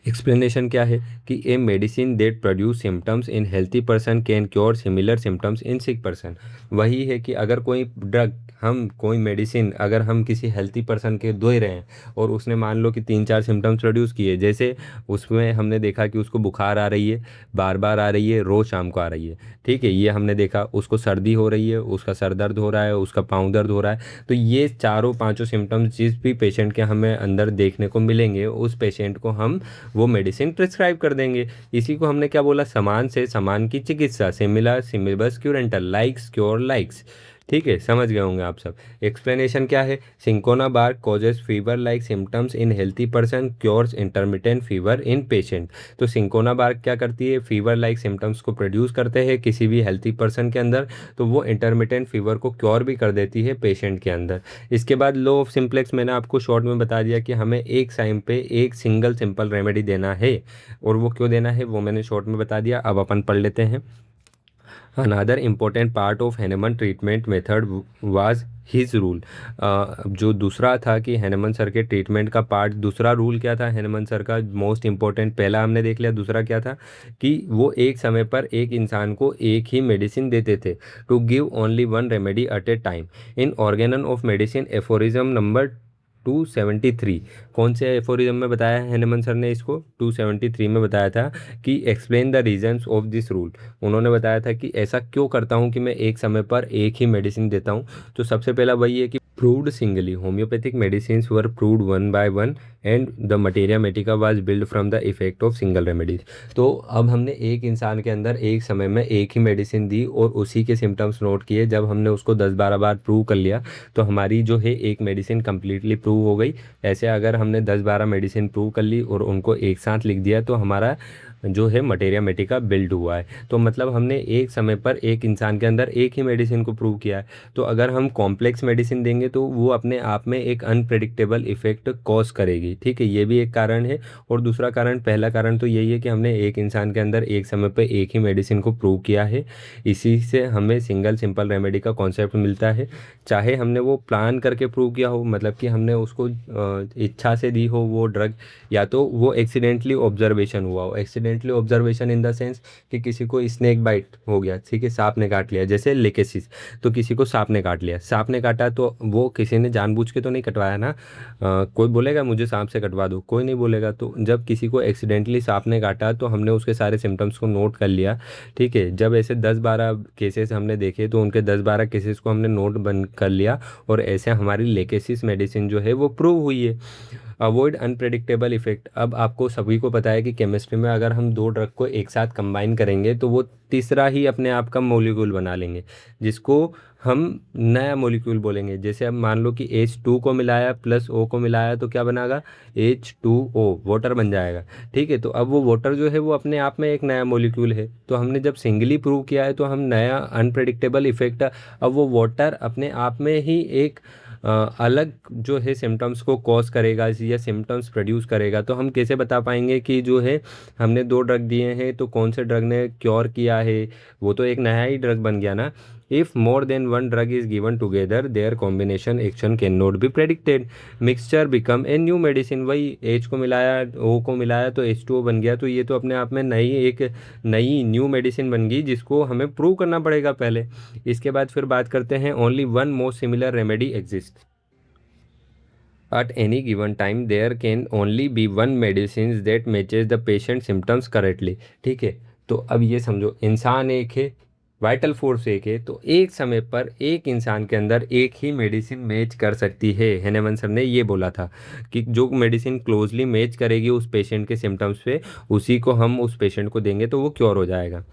एक्सप्लेनेशन क्या है कि a medicine that produce symptoms in healthy person can cure similar symptoms in sick person. वही है कि अगर कोई ड्रग, हम कोई मेडिसिन अगर हम किसी हेल्थी पर्सन के दे रहे हैं और उसने मान लो कि 3 4 सिम्टम्स प्रोड्यूस किए, जैसे उसमें हमने देखा कि उसको बुखार आ रही है, बार बार आ रही है, रोज़ शाम को आ रही है। ठीक है, ये हमने देखा, उसको सर्दी हो रही है, उसका सर दर्द हो रहा है, उसका पाँव दर्द हो रहा है। तो ये चारों पांचों सिम्टम्स जिस भी पेशेंट के हमें अंदर देखने को मिलेंगे, उस पेशेंट को हम वो मेडिसिन प्रिस्क्राइब कर देंगे। इसी को हमने क्या बोला, समान से समान की चिकित्सा, सिमिलर सिमिलबस क्यूरेंटर, लाइक्स क्योर लाइक्स। ठीक है, समझ गए होंगे आप सब। एक्सप्लेनेशन क्या है, cinchona bark causes fever like symptoms in healthy person, cures intermittent fever in patient. तो सिंकोना बार क्या करती है, फीवर लाइक सिम्टम्स को प्रोड्यूस करते हैं किसी भी हेल्थी पर्सन के अंदर, तो वो इंटरमिटेंट फीवर को क्योर भी कर देती है पेशेंट के अंदर। इसके बाद लो ऑफ सिंप्लेक्स मैंने आपको शॉर्ट में बता दिया कि हमें एक टाइम पे एक सिंगल सिंपल रेमेडी देना है, और वो क्यों देना है वो मैंने शॉर्ट में बता दिया। अब अपन पढ़ लेते हैं। Another important part of Hahnemann treatment method was his rule. जो दूसरा था कि हैनेमन सर के ट्रीटमेंट का पार्ट, दूसरा रूल क्या था हैनेमन सर का, मोस्ट इंपॉर्टेंट, पहला हमने देख लिया, दूसरा क्या था कि वो एक समय पर एक इंसान को एक ही मेडिसिन देते थे, to give only one remedy at a time. In Organon of medicine aphorism number 273। कौन से एफोरिज्म में बताया है हैनेमन सर ने इसको? 273 में बताया था कि explain the reasons of this rule. उन्होंने बताया था कि ऐसा क्यों करता हूँ कि मैं एक समय पर एक ही मेडिसिन देता हूँ। तो सबसे पहला वही है कि proved singly homeopathic medicines were proved one by one and the materia medica was built from the effect of single remedies। तो अब हमने एक इंसान के अंदर एक समय में एक ही मेडिसिन दी और उसी के सिम्टम्स नोट किए। जब हमने उसको 10-12 बार प्रूव कर लिया तो हमारी जो है एक मेडिसिन कम्प्लीटली प्रूव हो गई। ऐसे अगर हमने 10-12 मेडिसिन प्रूव कर ली और उनको एक साथ लिख दिया तो हमारा जो है मटेरिया मेटिका बिल्ड हुआ है। तो मतलब हमने एक समय पर एक इंसान के अंदर एक ही मेडिसिन को प्रूव किया है। तो अगर हम कॉम्प्लेक्स मेडिसिन देंगे तो वो अपने आप में एक अनप्रेडिक्टेबल इफेक्ट कॉज करेगी। ठीक है, ये भी एक कारण है। और दूसरा कारण, पहला कारण तो यही है कि हमने एक इंसान के अंदर एक समय पर एक ही मेडिसिन को प्रूव किया है। इसी से हमें सिंगल सिंपल रेमेडी का कॉन्सेप्ट मिलता है। चाहे हमने वो प्लान करके प्रूव किया हो, मतलब कि हमने उसको इच्छा से दी हो वो ड्रग, या तो वो एक्सीडेंटली ऑब्जर्वेशन हुआ हो। Accidentally observation in the sense कि किसी को स्नेक बाइट हो गया, ठीक है, सांप ने काट लिया, जैसे लेकेसिस। तो किसी को सांप ने काट लिया, सांप ने काटा तो वो किसी ने जानबूझ के तो नहीं कटवाया ना। कोई बोलेगा मुझे सांप से कटवा दो? कोई नहीं बोलेगा। तो जब किसी को एक्सीडेंटली सांप ने काटा तो हमने उसके सारे सिम्टम्स को नोट कर लिया। ठीक है, जब ऐसे 10-12 केसेस हमने देखे तो उनके 10-12 केसेस को हमने नोट बंद कर लिया और ऐसे हमारी लेकेसिस मेडिसिन जो है वो प्रूव हुई है। Avoid unpredictable effect. अब आपको सभी को पता है कि केमिस्ट्री में अगर हम दो ड्रग को एक साथ कंबाइन करेंगे तो वो तीसरा ही अपने आप का मॉलिक्यूल बना लेंगे, जिसको हम नया मॉलिक्यूल बोलेंगे। जैसे अब मान लो कि H2 को मिलाया प्लस O को मिलाया तो क्या बनागा? H2O, वाटर बन जाएगा। ठीक है, तो अब वो वाटर जो है वो अपने आप में एक नया मॉलिक्यूल है। तो हमने जब सिंगली प्रूव किया है तो हम नया अनप्रेडिक्टेबल इफेक्ट, अब वो वाटर अपने आप में ही एक अलग जो है सिम्टम्स को कॉज करेगा या सिम्टम्स प्रोड्यूस करेगा। तो हम कैसे बता पाएंगे कि जो है हमने दो ड्रग दिए हैं तो कौन से ड्रग ने क्योर किया है? वो तो एक नया ही ड्रग बन गया ना। If more than one drug is given together there combination action can not B predicted, mixture become a new medicine. वही H को मिलाया O को मिलाया तो H2O बन गया। तो ये तो अपने आप में नई न्यू मेडिसिन बन गई जिसको हमें प्रूव करना पड़ेगा पहले। इसके बाद फिर बात करते हैं only one most similar remedy exist at any given time there can only be one medicine that matches the patient symptoms correctly। ठीक है, तो अब ये समझो इंसान एक है, वाइटल फोर्स एक है, तो एक समय पर एक इंसान के अंदर एक ही मेडिसिन मैच कर सकती है। हैनेमन सर ने ये बोला था कि जो मेडिसिन क्लोजली मैच करेगी उस पेशेंट के सिम्टम्स पे उसी को हम उस पेशेंट को देंगे तो वो क्योर हो जाएगा।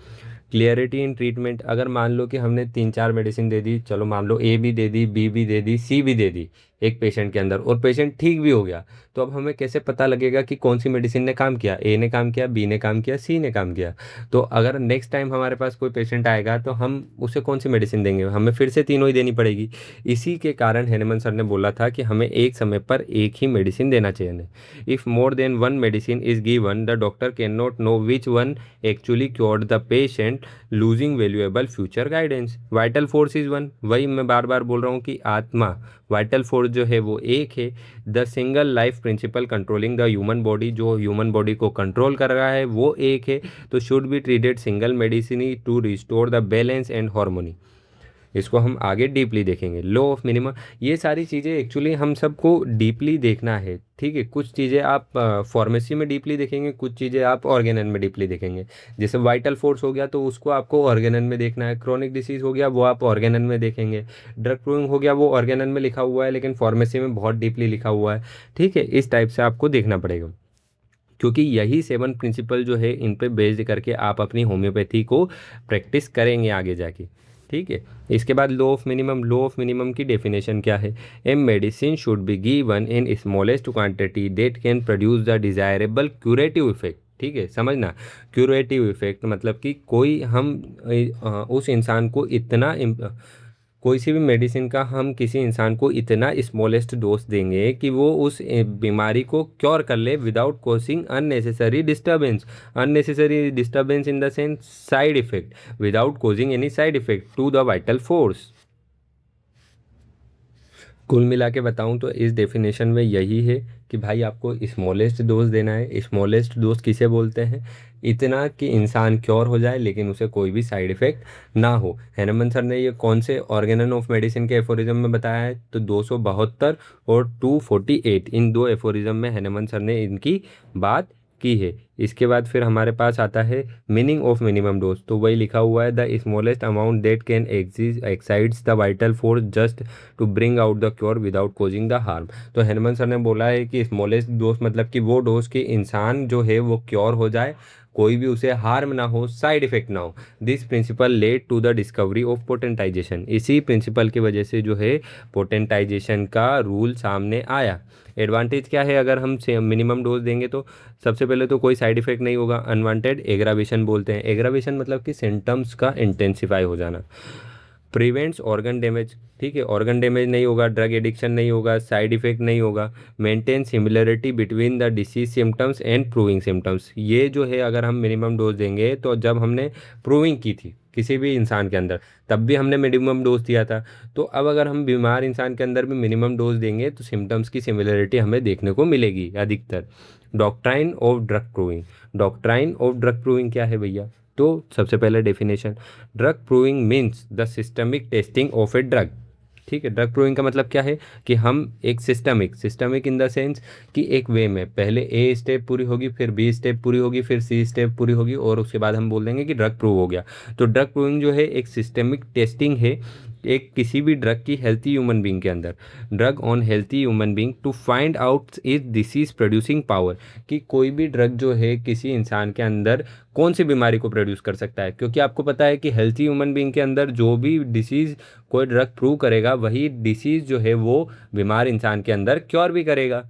Clarity in treatment. अगर मान लो कि हमने 3-4 मेडिसिन दे दी, चलो मान लो A भी दे दी, B भी दे दी, C भी दे दी एक पेशेंट के अंदर और पेशेंट ठीक भी हो गया, तो अब हमें कैसे पता लगेगा कि कौन सी मेडिसिन ने काम किया? A ने काम किया, B ने काम किया, C ने काम किया। तो अगर नेक्स्ट टाइम हमारे पास कोई पेशेंट आएगा तो हम उसे कौन सी मेडिसिन देंगे? हमें फिर से तीनों ही देनी पड़ेगी। इसी के कारण हैनेमन सर ने बोला था कि हमें एक समय पर एक ही मेडिसिन देना चाहिए। If more than one medicine is given the doctor can not know which one actually cured the patient, losing valuable future guidance. Vital force is one, वही मैं बार बार बोल रहा हूँ कि आत्मा, वाइटल फोर्स जो है वो एक है। The single life principle controlling the human body, जो ह्यूमन बॉडी को कंट्रोल कर रहा है वो एक है। तो should be treated single medicine to restore the balance and harmony. इसको हम आगे डीपली देखेंगे। लॉ ऑफ मिनिमम, ये सारी चीज़ें एक्चुअली हम सबको डीपली देखना है। ठीक है, कुछ चीज़ें आप फार्मेसी में डीपली देखेंगे, कुछ चीज़ें आप ऑर्गेनन में डीपली देखेंगे। जैसे वाइटल फोर्स हो गया तो उसको आपको ऑर्गेनन में देखना है, क्रोनिक डिसीज हो गया वो आप ऑर्गेनन में देखेंगे, ड्रग प्रूविंग हो गया वो ऑर्गेनन में लिखा हुआ है लेकिन फार्मेसी में बहुत डीपली लिखा हुआ है। ठीक है, इस टाइप से आपको देखना पड़ेगा क्योंकि यही 7 प्रिंसिपल जो है इन पे बेस्ड करके आप अपनी होम्योपैथी को प्रैक्टिस करेंगे आगे जाके। ठीक है, इसके बाद law of minimum. Law of minimum की डेफिनेशन क्या है? A medicine should be given in smallest quantity that can produce the desirable curative effect. ठीक है, समझना, क्यूरेटिव इफेक्ट मतलब कि कोई हम उस इंसान को इतना कोई सी भी मेडिसिन का हम किसी इंसान को इतना स्मॉलेस्ट डोज देंगे कि वो उस बीमारी को क्योर कर ले without causing unnecessary disturbance. Unnecessary disturbance in the sense side effect, without causing any side effect to the vital force. कुल मिला के बताऊं तो इस डेफिनेशन में यही है कि भाई आपको स्मॉलेस्ट डोज देना है। स्मॉलेस्ट डोज किसे बोलते हैं? इतना कि इंसान क्योर हो जाए लेकिन उसे कोई भी साइड इफेक्ट ना हो। हैनमन सर ने ये कौन से ऑर्गेनन ऑफ मेडिसिन के एफोरिज्म में बताया है? तो 272 और 248, इन दो एफोरिज्म में हैनमन सर ने इनकी बात की है। इसके बाद फिर हमारे पास आता है मीनिंग ऑफ मिनिमम डोज। तो वही लिखा हुआ है, the smallest amount that can excites the vital force just to bring out the cure without causing the harm. तो हेनमन सर ने बोला है कि स्मॉलेस्ट डोज मतलब कि वो डोज के इंसान जो है वो क्योर हो जाए, कोई भी उसे हार्म ना हो, साइड इफेक्ट ना हो। This principle led to the discovery of potentization. इसी प्रिंसिपल की वजह से जो है पोटेंटाइजेशन का रूल सामने आया। एडवांटेज क्या है अगर हम मिनिमम डोज देंगे तो? सबसे पहले तो कोई साइड इफेक्ट नहीं होगा। अनवांटेड एग्रावेशन बोलते हैं। एग्रावेशन मतलब कि सिम्टम्स का इंटेंसिफाई हो जाना। प्रिवेंट्स ऑर्गन डैमेज, ठीक है, ऑर्गन डैमेज नहीं होगा, ड्रग एडिक्शन नहीं होगा, साइड इफेक्ट नहीं होगा। Maintain similarity between the disease symptoms and proving symptoms. ये जो है अगर हम मिनिमम डोज देंगे तो जब हमने प्रूविंग की थी किसी भी इंसान के अंदर तब भी हमने मिनिमम डोज दिया था। तो अब अगर हम बीमार इंसान के अंदर भी मिनिमम डोज देंगे तो सिम्टम्स की सिमिलरिटी हमें देखने को मिलेगी अधिकतर। Doctrine of drug proving. Doctrine of drug proving क्या है भैया? तो सबसे पहले definition, drug proving means the systemic testing of a drug. ठीक है, ड्रग प्रूविंग का मतलब क्या है कि हम एक systemic, systemic in the sense कि एक वे में पहले ए स्टेप पूरी होगी, फिर बी स्टेप पूरी होगी, फिर सी स्टेप पूरी होगी और उसके बाद हम बोल देंगे कि ड्रग प्रूव हो गया। तो ड्रग प्रूविंग जो है एक सिस्टमिक टेस्टिंग है एक किसी भी ड्रग की हेल्थी ह्यूमन बींग के अंदर, drug on healthy human being to find out is disease producing power, कि कोई भी ड्रग जो है किसी इंसान के अंदर कौन सी बीमारी को प्रोड्यूस कर सकता है। क्योंकि आपको पता है कि हेल्थी ह्यूमन बींग के अंदर जो भी डिसीज़ कोई ड्रग प्रूव करेगा वही डिसीज़ जो है वो बीमार इंसान के अंदर क्योर भी करेगा।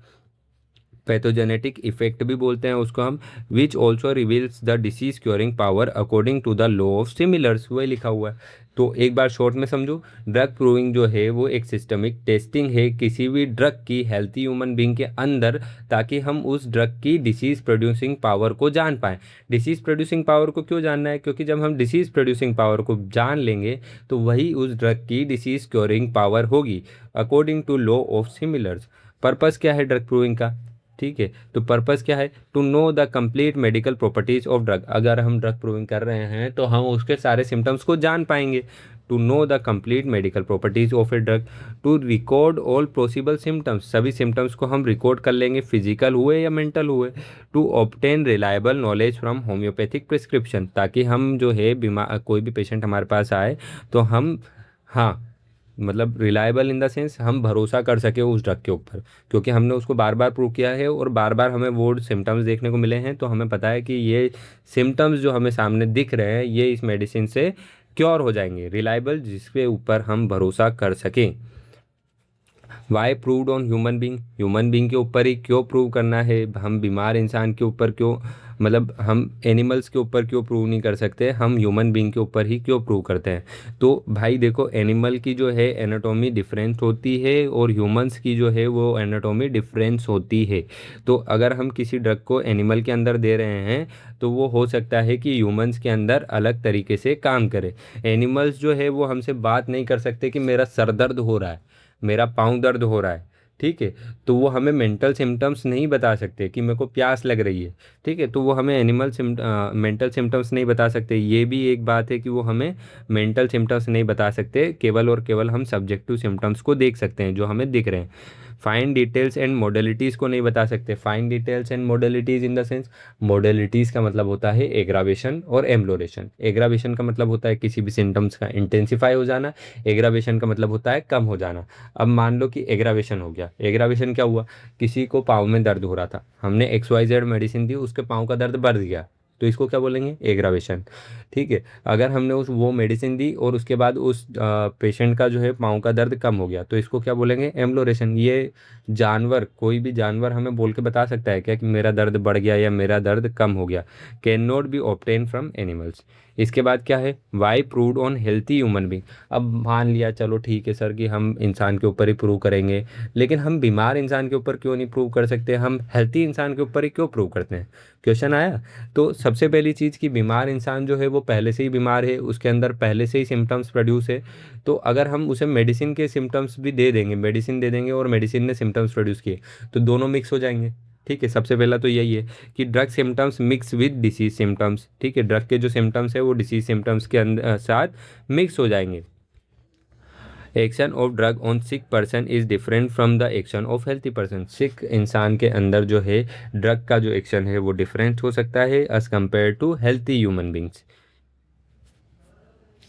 पैथोजेनेटिक इफेक्ट भी बोलते हैं उसको हम, which also reveals the disease curing power according to the law of similars, वही लिखा हुआ है। तो एक बार शॉर्ट में समझो, ड्रग प्रूविंग जो है वो एक सिस्टमिक टेस्टिंग है किसी भी ड्रग की हेल्थी ह्यूमन बींग के अंदर, ताकि हम उस ड्रग की डिसीज प्रोड्यूसिंग पावर को जान पाएँ। डिसीज प्रोड्यूसिंग पावर को क्यों जानना है? क्योंकि जब हम डिसीज प्रोड्यूसिंग पावर को जान लेंगे तो वही उस ड्रग की डिसीज क्योरिंग पावर होगी according to law of similars. Purpose क्या है ड्रग प्रूविंग का? ठीक है, तो पर्पस क्या है? To know the complete medical properties of drug. अगर हम ड्रग प्रूविंग कर रहे हैं तो हम उसके सारे सिम्टम्स को जान पाएंगे। To know the complete medical properties of a drug, to record all possible symptoms, सभी सिम्टम्स को हम रिकॉर्ड कर लेंगे, फिजिकल हुए या मेंटल हुए। To obtain reliable knowledge from homeopathic prescription, ताकि हम जो है बीमार कोई भी पेशेंट हमारे पास आए तो हम, हाँ, मतलब रिलायबल इन द सेंस हम भरोसा कर सके उस ड्रग के ऊपर, क्योंकि हमने उसको बार बार प्रूव किया है और बार बार हमें वो सिम्टम्स देखने को मिले हैं। तो हमें पता है कि ये सिम्टम्स जो हमें सामने दिख रहे हैं ये इस मेडिसिन से क्योर हो जाएंगे। रिलायबल जिसके ऊपर हम भरोसा कर सकें। Why proved on human being, human being के ऊपर ही क्यों प्रूव करना है? हम बीमार इंसान के ऊपर क्यों, मतलब हम एनिमल्स के ऊपर क्यों प्रूव नहीं कर सकते, हम ह्यूमन बींग के ऊपर ही क्यों प्रूव करते हैं? तो भाई देखो, एनिमल की जो है एनाटॉमी डिफरेंस होती है और ह्यूमंस की जो है वो एनाटॉमी डिफरेंस होती है। तो अगर हम किसी ड्रग को एनिमल के अंदर दे रहे हैं तो वो हो सकता है कि ह्यूमंस के अंदर अलग तरीके से काम करे। एनिमल्स जो है वो हमसे बात नहीं कर सकते कि मेरा सर दर्द हो रहा है, मेरा पाँव दर्द हो रहा है, ठीक है, तो वो हमें मेंटल सिम्टम्स नहीं बता सकते कि मेरे को प्यास लग रही है, ठीक है, तो वो हमें मेंटल सिम्टम्स नहीं बता सकते। ये भी एक बात है कि वो हमें मेंटल सिम्टम्स नहीं बता सकते, केवल और केवल हम सब्जेक्टिव सिम्टम्स को देख सकते हैं जो हमें दिख रहे हैं। फाइन डिटेल्स एंड मॉडलिटीज़ को नहीं बता सकते। Fine details and modalities in the sense, modalities का मतलब होता है एग्रावेशन और एम्लोरेशन। एग्रावेशन का मतलब होता है किसी भी सिम्टम्स का इंटेंसिफाई हो जाना, एग्रावेशन का मतलब होता है कम हो जाना। अब मान लो कि एग्रावेशन हो गया। एग्रावेशन क्या हुआ? किसी को पाँव में दर्द हो रहा था, हमने XYZ मेडिसिन दी, उसके पाँव का दर्द बढ़ गया, तो इसको क्या बोलेंगे? एग्रावेशन। ठीक है, अगर हमने उस वो मेडिसिन दी और उसके बाद उस पेशेंट का जो है पाँव का दर्द कम हो गया, तो इसको क्या बोलेंगे? एम्लोरेशन। ये जानवर, कोई भी जानवर हमें बोल के बता सकता है क्या कि मेरा दर्द बढ़ गया या मेरा दर्द कम हो गया? Can not be obtain from animals. इसके बाद क्या है, why proved on healthy human being. अब मान लिया चलो ठीक है सर कि हम इंसान के ऊपर ही प्रूव करेंगे, लेकिन हम बीमार इंसान के ऊपर क्यों नहीं प्रूव कर सकते, हम हेल्थी इंसान के ऊपर ही क्यों प्रूव करते हैं, क्वेश्चन आया। तो सबसे पहली चीज़ कि बीमार इंसान जो है वो पहले से ही बीमार है, उसके अंदर पहले से ही सिम्टम्स प्रोड्यूस है। तो अगर हम उसे मेडिसिन के सिम्टम्स भी दे देंगे, मेडिसिन दे देंगे और मेडिसिन ने सिम्टम्स प्रोड्यूस किए, तो दोनों मिक्स हो जाएंगे। ठीक है, सबसे पहला तो यही है कि drug symptoms mix with disease symptoms. ठीक है, ड्रग के जो सिम्टम्स है वो डिसीज सिम्टम्स के अंदर साथ मिक्स हो जाएंगे। Action of drug on sick person is different from the action of healthy person. Sick इंसान के अंदर जो है ड्रग का जो एक्शन है वो डिफरेंट हो सकता है as compare to healthy human beings.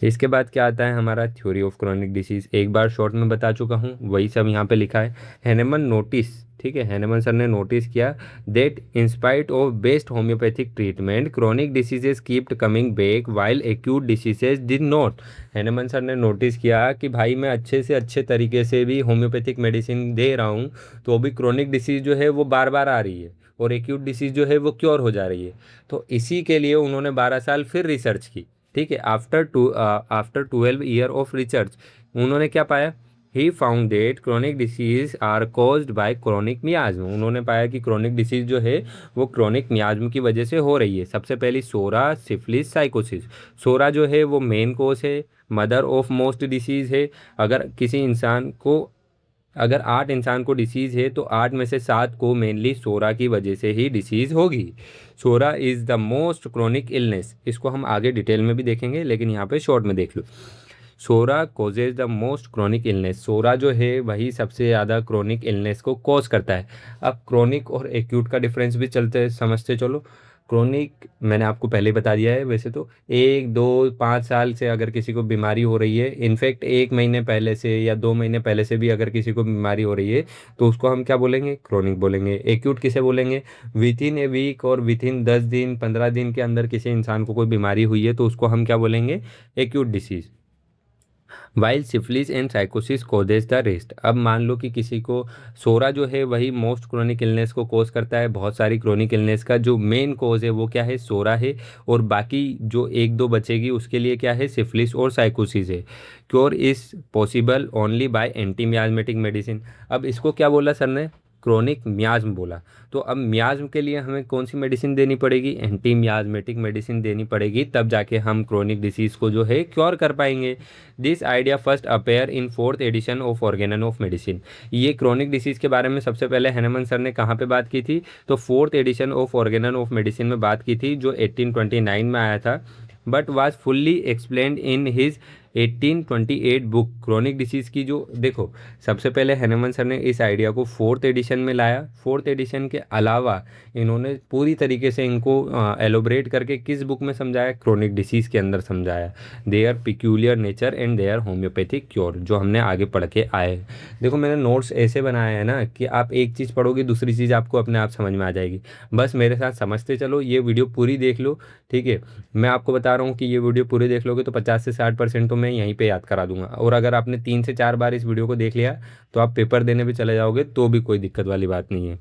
इसके बाद क्या आता है हमारा थ्योरी ऑफ क्रॉनिक डिसीज। एक बार शॉर्ट में बता चुका हूँ, वही सब यहाँ पे लिखा है। हैनेमन नोटिस, ठीक है, हैनेमन सर ने नोटिस किया that in spite of best homeopathic treatment chronic diseases kept coming back while acute diseases did not. Hahnemann sir ने नोटिस किया कि भाई मैं अच्छे से अच्छे तरीके से भी होम्योपैथिक मेडिसिन दे रहा हूँ, तो अभी क्रॉनिक डिसीज जो है वो बार बार आ रही है और एक्यूट डिसीज जो है वो क्योर हो जा रही है। तो इसी के लिए उन्होंने 12 साल फिर रिसर्च की। ठीक है, आफ्टर 12 ईयर ऑफ रिसर्च उन्होंने क्या पाया, he found that chronic disease are caused by chronic miasm. उन्होंने पाया कि क्रॉनिक डिसीज जो है वो क्रॉनिक मियाज्म की वजह से हो रही है। सबसे पहली सोरा, सिफिलिस, साइकोसिस। सोरा जो है वो मेन कोज है, मदर ऑफ मोस्ट डिसीज है। अगर किसी इंसान को, अगर 8 इंसान को डिसीज़ है तो 8 में से 7 को मेनली सोरा की वजह से ही डिसीज़ होगी। Psora is the most chronic illness. इसको हम आगे डिटेल में भी देखेंगे, लेकिन यहाँ पे शॉर्ट में देख लो। Psora causes the most chronic illness. Psora जो है वही सबसे ज़्यादा क्रोनिक इलनेस को कॉज करता है। अब क्रोनिक और एक्यूट का डिफरेंस भी चलते समझते चलो। क्रोनिक मैंने आपको पहले बता दिया है, वैसे तो 1, 2, 5 साल से अगर किसी को बीमारी हो रही है, इनफैक्ट 1 महीने पहले से या 2 महीने पहले से भी अगर किसी को बीमारी हो रही है, तो उसको हम क्या बोलेंगे, क्रोनिक बोलेंगे। एक्यूट किसे बोलेंगे, विद इन ए वीक और विद इन 10 दिन 15 दिन के अंदर किसी इंसान को कोई बीमारी हुई है तो उसको हम क्या बोलेंगे, acute disease. While syphilis and sycosis causes the rest. अब मान लो कि किसी को सोरा जो है वही मोस्ट क्रोनिक इलनेस को कोज करता है। बहुत सारी क्रोनिक इलनेस का जो मेन कोज है वो क्या है, सोरा है, और बाकी जो 1-2 बचेगी उसके लिए क्या है, सिफिलिस और साइकोसिस है। Cure is possible only by anti miasmatic medicine. अब इसको क्या बोला सर ने, क्रोनिक मियाज्म बोला। तो अब मियाज्म के लिए हमें कौन सी मेडिसिन देनी पड़ेगी, एंटी मियाजमेटिक मेडिसिन देनी पड़ेगी, तब जाके हम क्रोनिक डिसीज़ को जो है क्योर कर पाएंगे। This idea first appear in 4th edition of Organon of medicine. ये क्रोनिक डिसीज़ के बारे में सबसे पहले हैनेमन सर ने कहाँ पे बात की थी, तो 4th edition of Organon of medicine में बात की थी, जो 1829 में आया था, but was fully explained in his 1828 book. Chronic disease की जो देखो, सबसे पहले हैनेमन सर ने इस आइडिया को 4th एडिशन में लाया। 4th एडिशन के अलावा इन्होंने पूरी तरीके से इनको एलोबरेट करके किस बुक में समझाया, क्रोनिक डिसीज़ के अंदर समझाया। Their peculiar nature and their homeopathic cure, जो हमने आगे पढ़ के आए। देखो मैंने नोट्स ऐसे बनाए हैं ना कि आप एक चीज़ पढ़ोगे दूसरी चीज़ आपको अपने आप समझ में आ जाएगी। बस मेरे साथ समझते चलो, ये वीडियो पूरी देख लो। ठीक है, मैं आपको बता रहा हूँ कि ये वीडियो पूरी देख लोगे तो 50 से 60% तो मैं यहीं पे याद करा दूंगा, और अगर आपने 3 से 4 बार इस वीडियो को देख लिया तो आप पेपर देने भी चले जाओगे तो भी कोई दिक्कत वाली बात नहीं है।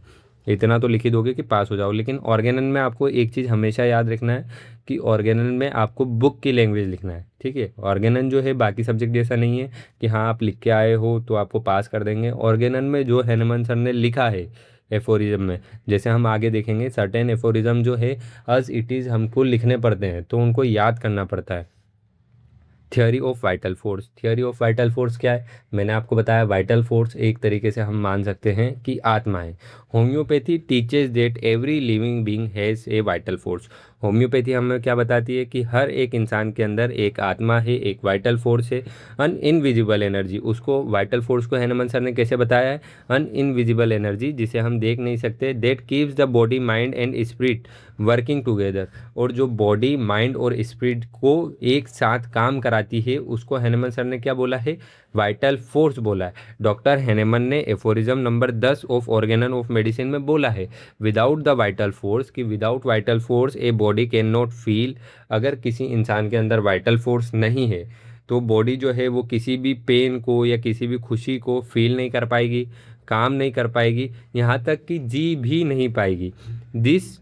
इतना तो लिख ही दोगे कि पास हो जाओ। लेकिन ऑर्गेनन में आपको एक चीज़ हमेशा याद रखना है कि ऑर्गेनन में आपको बुक की लैंग्वेज लिखना है। ठीक है, ऑर्गेनन जो है बाकी सब्जेक्ट जैसा नहीं है कि हाँ आप लिख के आए हो तो आपको पास कर देंगे। ऑर्गेनन में जो हैनेमन सर ने लिखा है एफोरिज्म में, जैसे हम आगे देखेंगे, सर्टेन एफोरिज्म जो है अज इट इज़ हमको लिखने पड़ते हैं, तो उनको याद करना पड़ता है। Theory of vital force. Theory of vital force क्या है, मैंने आपको बताया वाइटल फोर्स एक तरीके से हम मान सकते हैं कि आत्मा है। Homeopathy teaches that every living being has a vital force. Homeopathy हमें क्या बताती है कि हर एक इंसान के अंदर एक आत्मा है, एक वाइटल फोर्स है, अन इनविजिबल एनर्जी। उसको वाइटल फोर्स को हैनेमन सर ने कैसे बताया है, अन इनविजिबल एनर्जी जिसे हम देख नहीं सकते, that keeps the body mind and spirit working together. और जो बॉडी माइंड और स्पिरिट को एक साथ काम कराती है उसको हैनेमन सर ने क्या बोला है, वाइटल फोर्स बोला है। डॉक्टर हैनेमन ने aphorism number 10 of Organon of medicine में बोला है, विदाउट द वाइटल फोर्स, कि without vital force a body can not feel. अगर किसी इंसान के अंदर वाइटल फोर्स नहीं है तो बॉडी जो है वो किसी भी पेन को या किसी भी खुशी को फील नहीं कर पाएगी, काम नहीं कर पाएगी, यहाँ तक कि जी भी नहीं पाएगी। दिस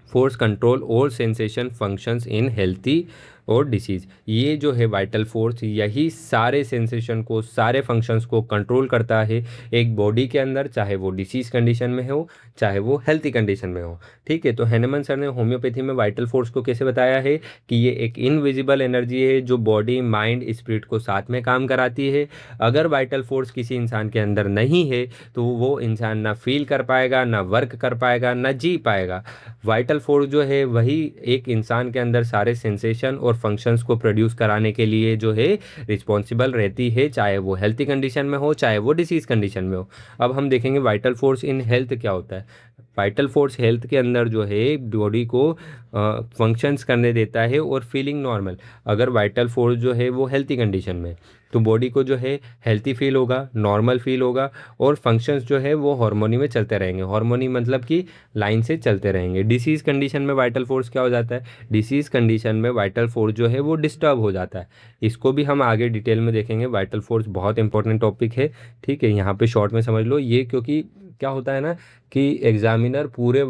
फोर्स कंट्रोल और सेंसेशन फंक्शंस इन हेल्थी और डिसीज़। ये जो है वाइटल फोर्स यही सारे सेंसेशन को, सारे फंक्शंस को कंट्रोल करता है एक बॉडी के अंदर, चाहे वो डिसीज़ कंडीशन में हो चाहे वो हेल्थी कंडीशन में हो। ठीक है, तो हैनेमन सर ने होम्योपैथी में वाइटल फोर्स को कैसे बताया है कि ये एक इनविजिबल एनर्जी है जो बॉडी माइंड स्पिरिट को साथ में काम कराती है। अगर वाइटल फोर्स किसी इंसान के अंदर नहीं है तो वो इंसान ना फील कर पाएगा, ना वर्क कर पाएगा, ना जी पाएगा। वाइटल फोर्स जो है वही एक इंसान के अंदर सारे सेंसेशन और फंक्शंस को प्रोड्यूस कराने के लिए जो है रिस्पॉन्सिबल रहती है, चाहे वो हेल्थी कंडीशन में हो चाहे वो डिसीज कंडीशन में हो। अब हम देखेंगे वाइटल फोर्स इन हेल्थ क्या होता है। वाइटल फोर्स हेल्थ के अंदर जो है बॉडी को फंक्शंस करने देता है और फीलिंग नॉर्मल। अगर वाइटल फोर्स जो है वो हेल्थी कंडीशन में, तो बॉडी को जो है हेल्थी फील होगा, नॉर्मल फील होगा, और फंक्शंस जो है वो हार्मोनी में चलते रहेंगे। हार्मोनी मतलब कि लाइन से चलते रहेंगे। डिसीज कंडीशन में वाइटल फोर्स क्या हो जाता है, डिसीज कंडीशन में वाइटल फोर्स जो है वो डिस्टर्ब हो जाता है। इसको भी हम आगे डिटेल में देखेंगे। वाइटल फोर्स बहुत इंपॉर्टेंट टॉपिक है, ठीक है, यहाँ पे शॉर्ट में समझ लो ये, क्योंकि क्या होता है ना कि एग्जामिनर पूरे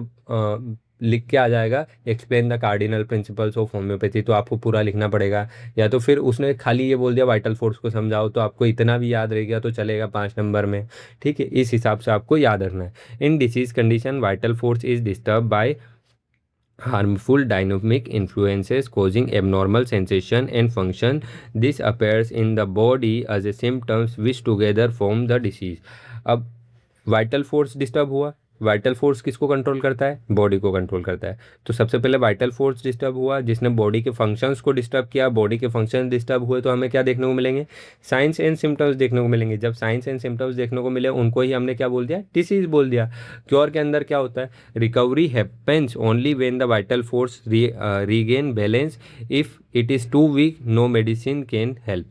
लिख के आ जाएगा explain the cardinal principles of homeopathy, तो आपको पूरा लिखना पड़ेगा। या तो फिर उसने खाली ये बोल दिया वाइटल फोर्स को समझाओ, तो आपको इतना भी याद रह गया तो चलेगा 5 नंबर में। ठीक है, इस हिसाब से आपको याद रखना है। In disease condition vital force is disturb by harmful dynamic influences causing abnormal sensation and function. This appears in the body as a symptoms which together form the disease. अब वाइटल फोर्स डिस्टर्ब हुआ, vital force किसको control करता है, body को control करता है। तो सबसे पहले वाइटल फोर्स डिस्टर्ब हुआ जिसने बॉडी के फंक्शंस को डिस्टर्ब किया। बॉडी के फंक्शन डिस्टर्ब हुए तो हमें क्या देखने को मिलेंगे, साइंस एंड सिम्टम्स देखने को मिलेंगे। जब साइंस एंड सिम्टम्स देखने को मिले उनको ही हमने क्या बोल दिया, डिसीज बोल दिया। क्योर के अंदर क्या होता है, recovery happens only when the vital force regain balance. If it is too weak no medicine can help.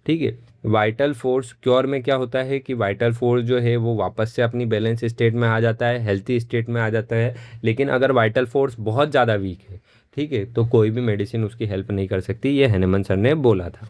ठीक है, वाइटल फोर्स क्योर में क्या होता है कि वाइटल फोर्स जो है वो वापस से अपनी बैलेंस स्टेट में आ जाता है, हेल्थी स्टेट में आ जाता है। लेकिन अगर वाइटल फोर्स बहुत ज़्यादा वीक है, ठीक है, तो कोई भी मेडिसिन उसकी हेल्प नहीं कर सकती। ये हैनेमन सर ने बोला था।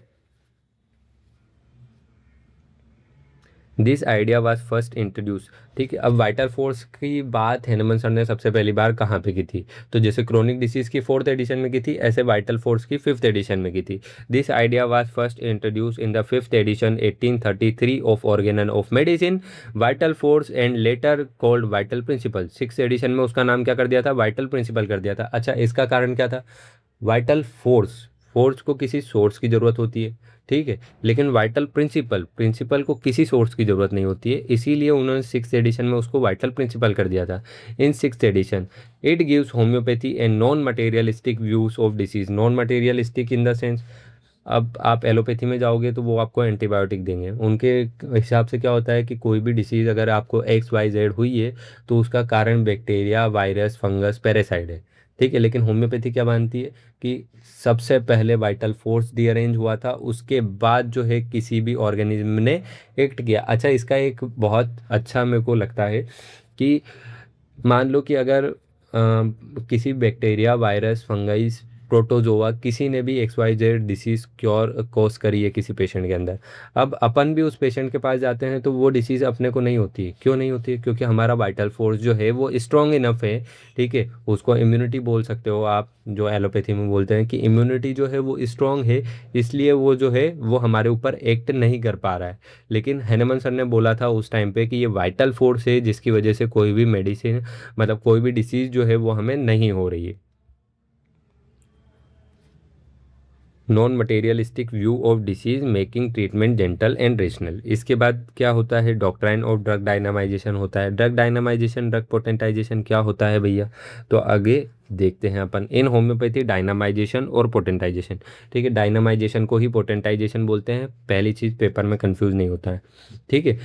This idea was first introduce. ठीक है, अब वाइटल फोर्स की बात हैनेमन सर ने सबसे पहली बार कहाँ पे की थी, तो जैसे क्रोनिक डिसीज की 4th एडिशन में की थी, ऐसे वाइटल फोर्स की 5th एडिशन में की थी। This idea was first introduce in the 5th edition 1833 of Organon of medicine, vital force and later called vital principle. 6th edition में उसका नाम क्या कर दिया था, वाइटल प्रिंसिपल कर दिया था। अच्छा, इसका कारण क्या था, वाइटल फोर्स, फोर्स को किसी सोर्स की ज़रूरत होती है, ठीक है, लेकिन वाइटल प्रिंसिपल, प्रिंसिपल को किसी सोर्स की ज़रूरत नहीं होती है, इसीलिए उन्होंने 6th एडिशन में उसको वाइटल प्रिंसिपल कर दिया था। In 6th edition it gives homeopathy and non materialistic views of disease. Non materialistic in the sense, अब आप एलोपैथी में जाओगे तो वो आपको एंटीबायोटिक देंगे। उनके हिसाब से क्या होता है कि कोई भी डिसीज़ अगर आपको XYZ हुई है तो उसका कारण बैक्टीरिया, वायरस, फंगस, पैरासाइट है, ठीक है। लेकिन होम्योपैथी क्या मानती है कि सबसे पहले वाइटल फोर्स रीअरेंज हुआ था, उसके बाद जो है किसी भी ऑर्गेनिज्म ने एक्ट किया। अच्छा, इसका एक बहुत अच्छा मेरे को लगता है कि मान लो कि अगर किसी बैक्टीरिया, वायरस, फंगस, प्रोटोजोआ किसी ने भी XYZ डिसीज़ क्योर कॉज करी है किसी पेशेंट के अंदर, अब अपन भी उस पेशेंट के पास जाते हैं तो वो डिसीज़ अपने को नहीं होती है। क्यों नहीं होती है, क्योंकि हमारा वाइटल फोर्स जो है वो स्ट्रॉन्ग इनफ है, ठीक है। उसको इम्यूनिटी बोल सकते हो आप, जो एलोपैथी में बोलते हैं कि इम्यूनिटी जो है वो स्ट्रॉन्ग है, इसलिए वो जो है वो हमारे ऊपर एक्ट नहीं कर पा रहा है। लेकिन हैनेमन सर ने बोला था उस टाइम पे कि ये वाइटल फोर्स है जिसकी वजह से कोई भी मेडिसिन, मतलब कोई भी डिसीज़ जो है वो हमें नहीं हो रही है। Non materialistic view of disease making treatment gentle and rational. इसके बाद क्या होता है, डॉक्ट्राइन ऑफ ड्रग डायनामाइजेशन होता है। ड्रग डायनामाइजेशन, ड्रग पोटेंटाइजेशन क्या होता है भैया, तो आगे देखते हैं अपन। इन होम्योपैथी डायनामाइजेशन और पोटेंटाइजेशन, ठीक है, डायनामाइजेशन को ही पोटेंटाइजेशन बोलते हैं, पहली चीज़ पेपर में कंफ्यूज नहीं होता है, ठीक है।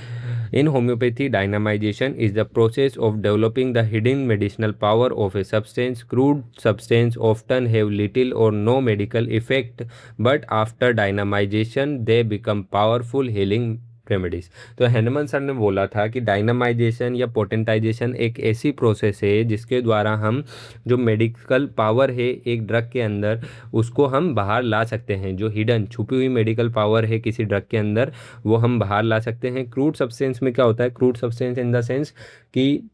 In homeopathy dynamization is the process of developing the hidden medicinal power of a substance. Crude substance often have little और no medical effect, but after dynamization they become powerful healing remedies. तो Hahnemann sir ने बोला था कि dynamisation या potentisation एक ऐसी process है जिसके द्वारा हम जो मेडिकल पावर है एक ड्रग के अंदर, उसको हम बाहर ला सकते हैं। जो हिडन, छुपी हुई मेडिकल पावर है किसी ड्रग के अंदर, वो हम बाहर ला सकते हैं। क्रूड सब्सटेंस में क्या होता है, crude substance in the sense कि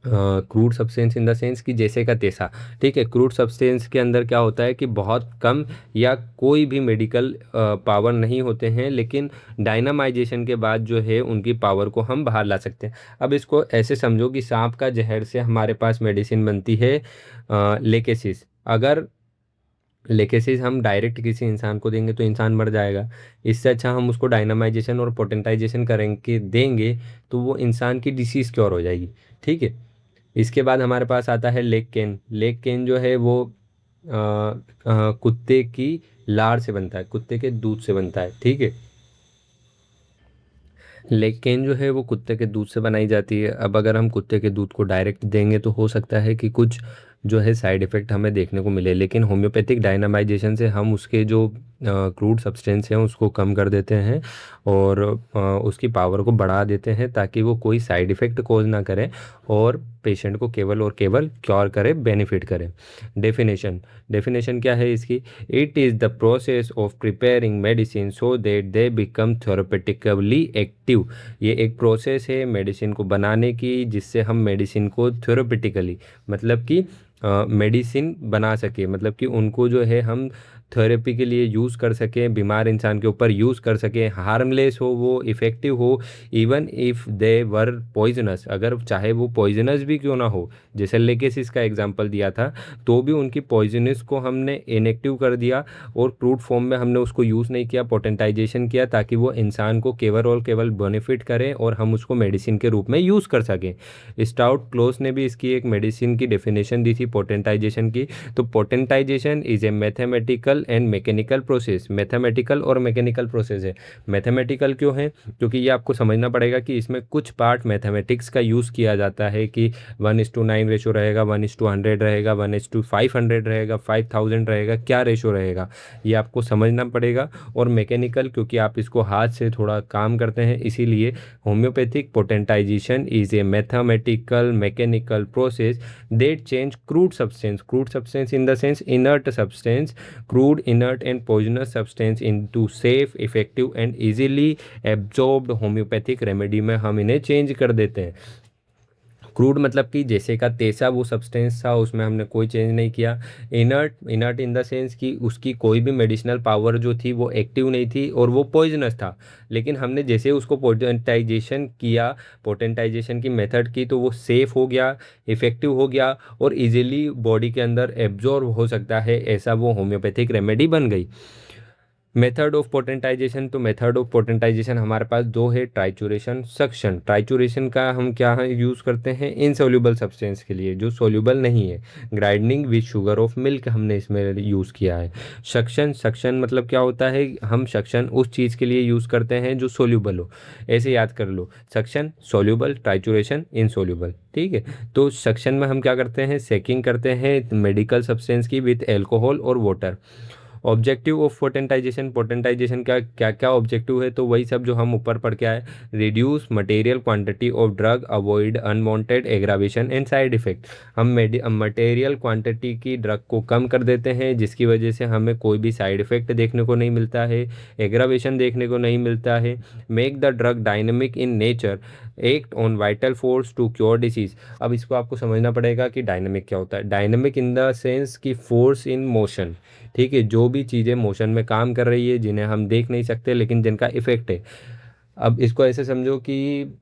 crude substance in the sense कि जैसे का तैसा। ठीक है, क्रूड सब्सटेंस के अंदर क्या होता है कि बहुत कम या कोई भी मेडिकल पावर नहीं होते हैं, लेकिन डायनामाइजेशन के बाद जो है उनकी पावर को हम बाहर ला सकते हैं। अब इसको ऐसे समझो कि सांप का जहर से हमारे पास मेडिसिन बनती है लेकेसिस। अगर लेकेसिस हम डायरेक्ट किसी इंसान को देंगे तो इंसान मर जाएगा। इससे अच्छा हम उसको डायनामाइजेशन और पोटेंटाइजेशन करेंगे देंगे तो वो इंसान की डिसीज क्योर हो जाएगी। ठीक है। इसके बाद हमारे पास आता है लेग केन। लेग केन जो है वो कुत्ते की लार से बनता है, कुत्ते के दूध से बनता है। ठीक है। लेग केन जो है वो कुत्ते के दूध से बनाई जाती है। अब अगर हम कुत्ते के दूध को डायरेक्ट देंगे तो हो सकता है कि कुछ जो है साइड इफ़ेक्ट हमें देखने को मिले, लेकिन होम्योपैथिक डायनामाइजेशन से हम उसके जो क्रूड सब्सटेंस हैं उसको कम कर देते हैं और उसकी पावर को बढ़ा देते हैं ताकि वो कोई साइड इफ़ेक्ट कोज ना करे और पेशेंट को केवल और केवल क्योर करे, बेनिफिट करे। डेफिनेशन। डेफिनेशन क्या है इसकी? It is the process of preparing medicine so that they become therapeutically active. ये एक प्रोसेस है मेडिसिन को बनाने की जिससे हम मेडिसिन को थेरेपेटिकली, मतलब कि मेडिसिन बना सके, मतलब कि उनको जो है हम थेरेपी के लिए यूज़ कर सकें, बीमार इंसान के ऊपर यूज़ कर सकें, हार्मलेस हो वो, इफ़ेक्टिव हो। Even if they were poisonous, अगर चाहे वो पॉइजनस भी क्यों ना हो, जैसे लेकेसिस का एग्जांपल दिया था, तो भी उनकी पॉइजनस को हमने इनएक्टिव कर दिया और क्रूड फॉर्म में हमने उसको यूज़ नहीं किया, पोटेंटाइजेशन किया ताकि वो इंसान को केवल और केवल बेनिफिट करे और हम उसको मेडिसिन के रूप में यूज़ कर सकें। स्टाउट क्लोज ने भी इसकी एक मेडिसिन की डेफिनेशन दी थी पोटेंटाइजेशन की। तो potentization is a mathematical and mechanical process. Mathematical और मैकेनिकल प्रोसेस है। मैथमेटिकल क्यों है? क्योंकि ये आपको समझना पड़ेगा कि इसमें कुछ पार्ट मैथमेटिक्स का यूज़ किया जाता है कि 1:9 रेशो रहेगा, 1:100 रहेगा, 1:500 रहेगा, 5000 रहेगा, क्या रेशो रहेगा, ये आपको समझना पड़ेगा। और मैकेनिकल क्योंकि आप इसको हाथ से थोड़ा काम करते हैं, इसीलिए homeopathic potentization is a mathematical mechanical process that change crude substance in the sense inert substance, crude, inert and poisonous substance into safe, effective and easily absorbed homeopathic remedy में हम इन्हें चेंज कर देते हैं। क्रूड मतलब कि जैसे का तैसा वो सब्सटेंस था, उसमें हमने कोई चेंज नहीं किया। Inert, inert in the sense कि उसकी कोई भी मेडिसिनल पावर जो थी वो एक्टिव नहीं थी और वो पॉइजनस था, लेकिन हमने जैसे उसको पोटेंटाइजेशन किया, पोटेंटाइजेशन की मेथड की, तो वो सेफ हो गया, इफेक्टिव हो गया और इजीली बॉडी के अंदर एब्जॉर्ब हो सकता है, ऐसा वो होम्योपैथिक रेमेडी बन गई। Method of potentisation. तो मेथड ऑफ पोटेंटाइजेशन हमारे पास दो है, ट्राइचूरेशन, सक्शन। ट्राइचूरेशन का हम क्या यूज़ करते हैं? इनसोल्यूबल सब्सटेंस के लिए जो सोल्यूबल नहीं है। Grinding with sugar of milk हमने इसमें यूज़ किया है। सक्शन, सक्शन मतलब क्या होता है? हम सक्शन उस चीज़ के लिए यूज़ करते हैं जो सोल्यूबल हो। ऐसे याद कर लो, सक्शन सोल्यूबल, ट्राइचूरेशन इनसोल्यूबल। ठीक है। तो सक्शन में हम क्या करते हैं? सेकिंग करते हैं मेडिकल सब्सटेंस की विथ एल्कोहल और water. Objective of potentization, potentization का क्या क्या ऑब्जेक्टिव है? तो वही सब जो हम ऊपर पढ़ के आए। Reduce material quantity of drug, avoid unwanted aggravation and side effect. हम मटेरियल क्वांटिटी की ड्रग को कम कर देते हैं जिसकी वजह से हमें कोई भी साइड इफेक्ट देखने को नहीं मिलता है, एग्रावेशन देखने को नहीं मिलता है। Make the drug dynamic in nature, act on vital force to cure disease. अब इसको आपको समझना पड़ेगा कि डायनेमिक क्या होता है। डायनेमिक इन द सेंस की फोर्स इन मोशन। ठीक है, जो भी चीज़ें मोशन में काम कर रही है जिन्हें हम देख नहीं सकते लेकिन जिनका इफेक्ट है। अब इसको ऐसे समझो कि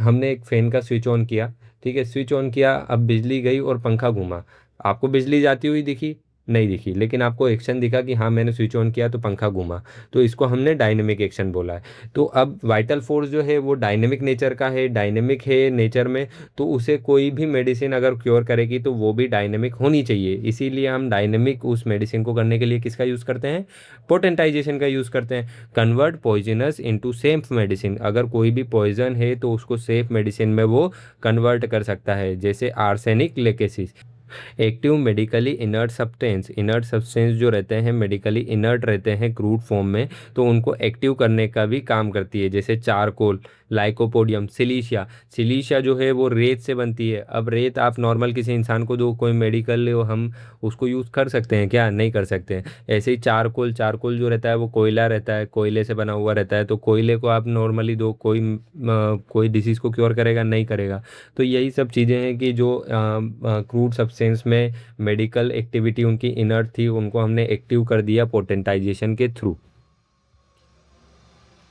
हमने एक फैन का स्विच ऑन किया। ठीक है, स्विच ऑन किया, अब बिजली गई और पंखा घूमा। आपको बिजली जाती हुई दिखी? नहीं दिखी, लेकिन आपको एक्शन दिखा कि हाँ मैंने स्विच ऑन किया तो पंखा घूमा। तो इसको हमने डायनेमिक एक्शन बोला है। तो अब वाइटल फोर्स जो है वो डायनेमिक नेचर का है, डायनेमिक है नेचर में, तो उसे कोई भी मेडिसिन अगर क्योर करेगी तो वो भी डायनेमिक होनी चाहिए। इसीलिए हम डायनेमिक उस मेडिसिन को करने के लिए किसका यूज़ करते हैं? पोटेंटाइजेशन का यूज़ करते हैं। Convert poisonous into safe medicine, अगर कोई भी पॉइजन है तो उसको सेफ मेडिसिन में वो कन्वर्ट कर सकता है, जैसे arsenic, lachesis. Active medically inert substance, inert substance जो रहते हैं मेडिकली इनर्ट रहते हैं क्रूड फॉर्म में, तो उनको एक्टिव करने का भी काम करती है, जैसे चारकोल। Lycopodium, silicea. सिलीशिया जो है वो रेत से बनती है। अब रेत आप नॉर्मल किसी इंसान को दो, कोई मेडिकल ले, हम उसको यूज़ कर सकते हैं क्या? नहीं कर सकते हैं। ऐसे ही चारकोल, चारकोल जो रहता है वो कोयला रहता है, कोयले से बना हुआ रहता है। तो कोयले को आप नॉर्मली दो, कोई डिसीज़ को क्योर करेगा? नहीं करेगा। तो यही सब चीज़ें हैं कि जो क्रूड सब्सटेंस में मेडिकल एक्टिविटी उनकी इनर्ट थी, उनको हमने एक्टिव कर दिया पोटेंटाइजेशन के थ्रू।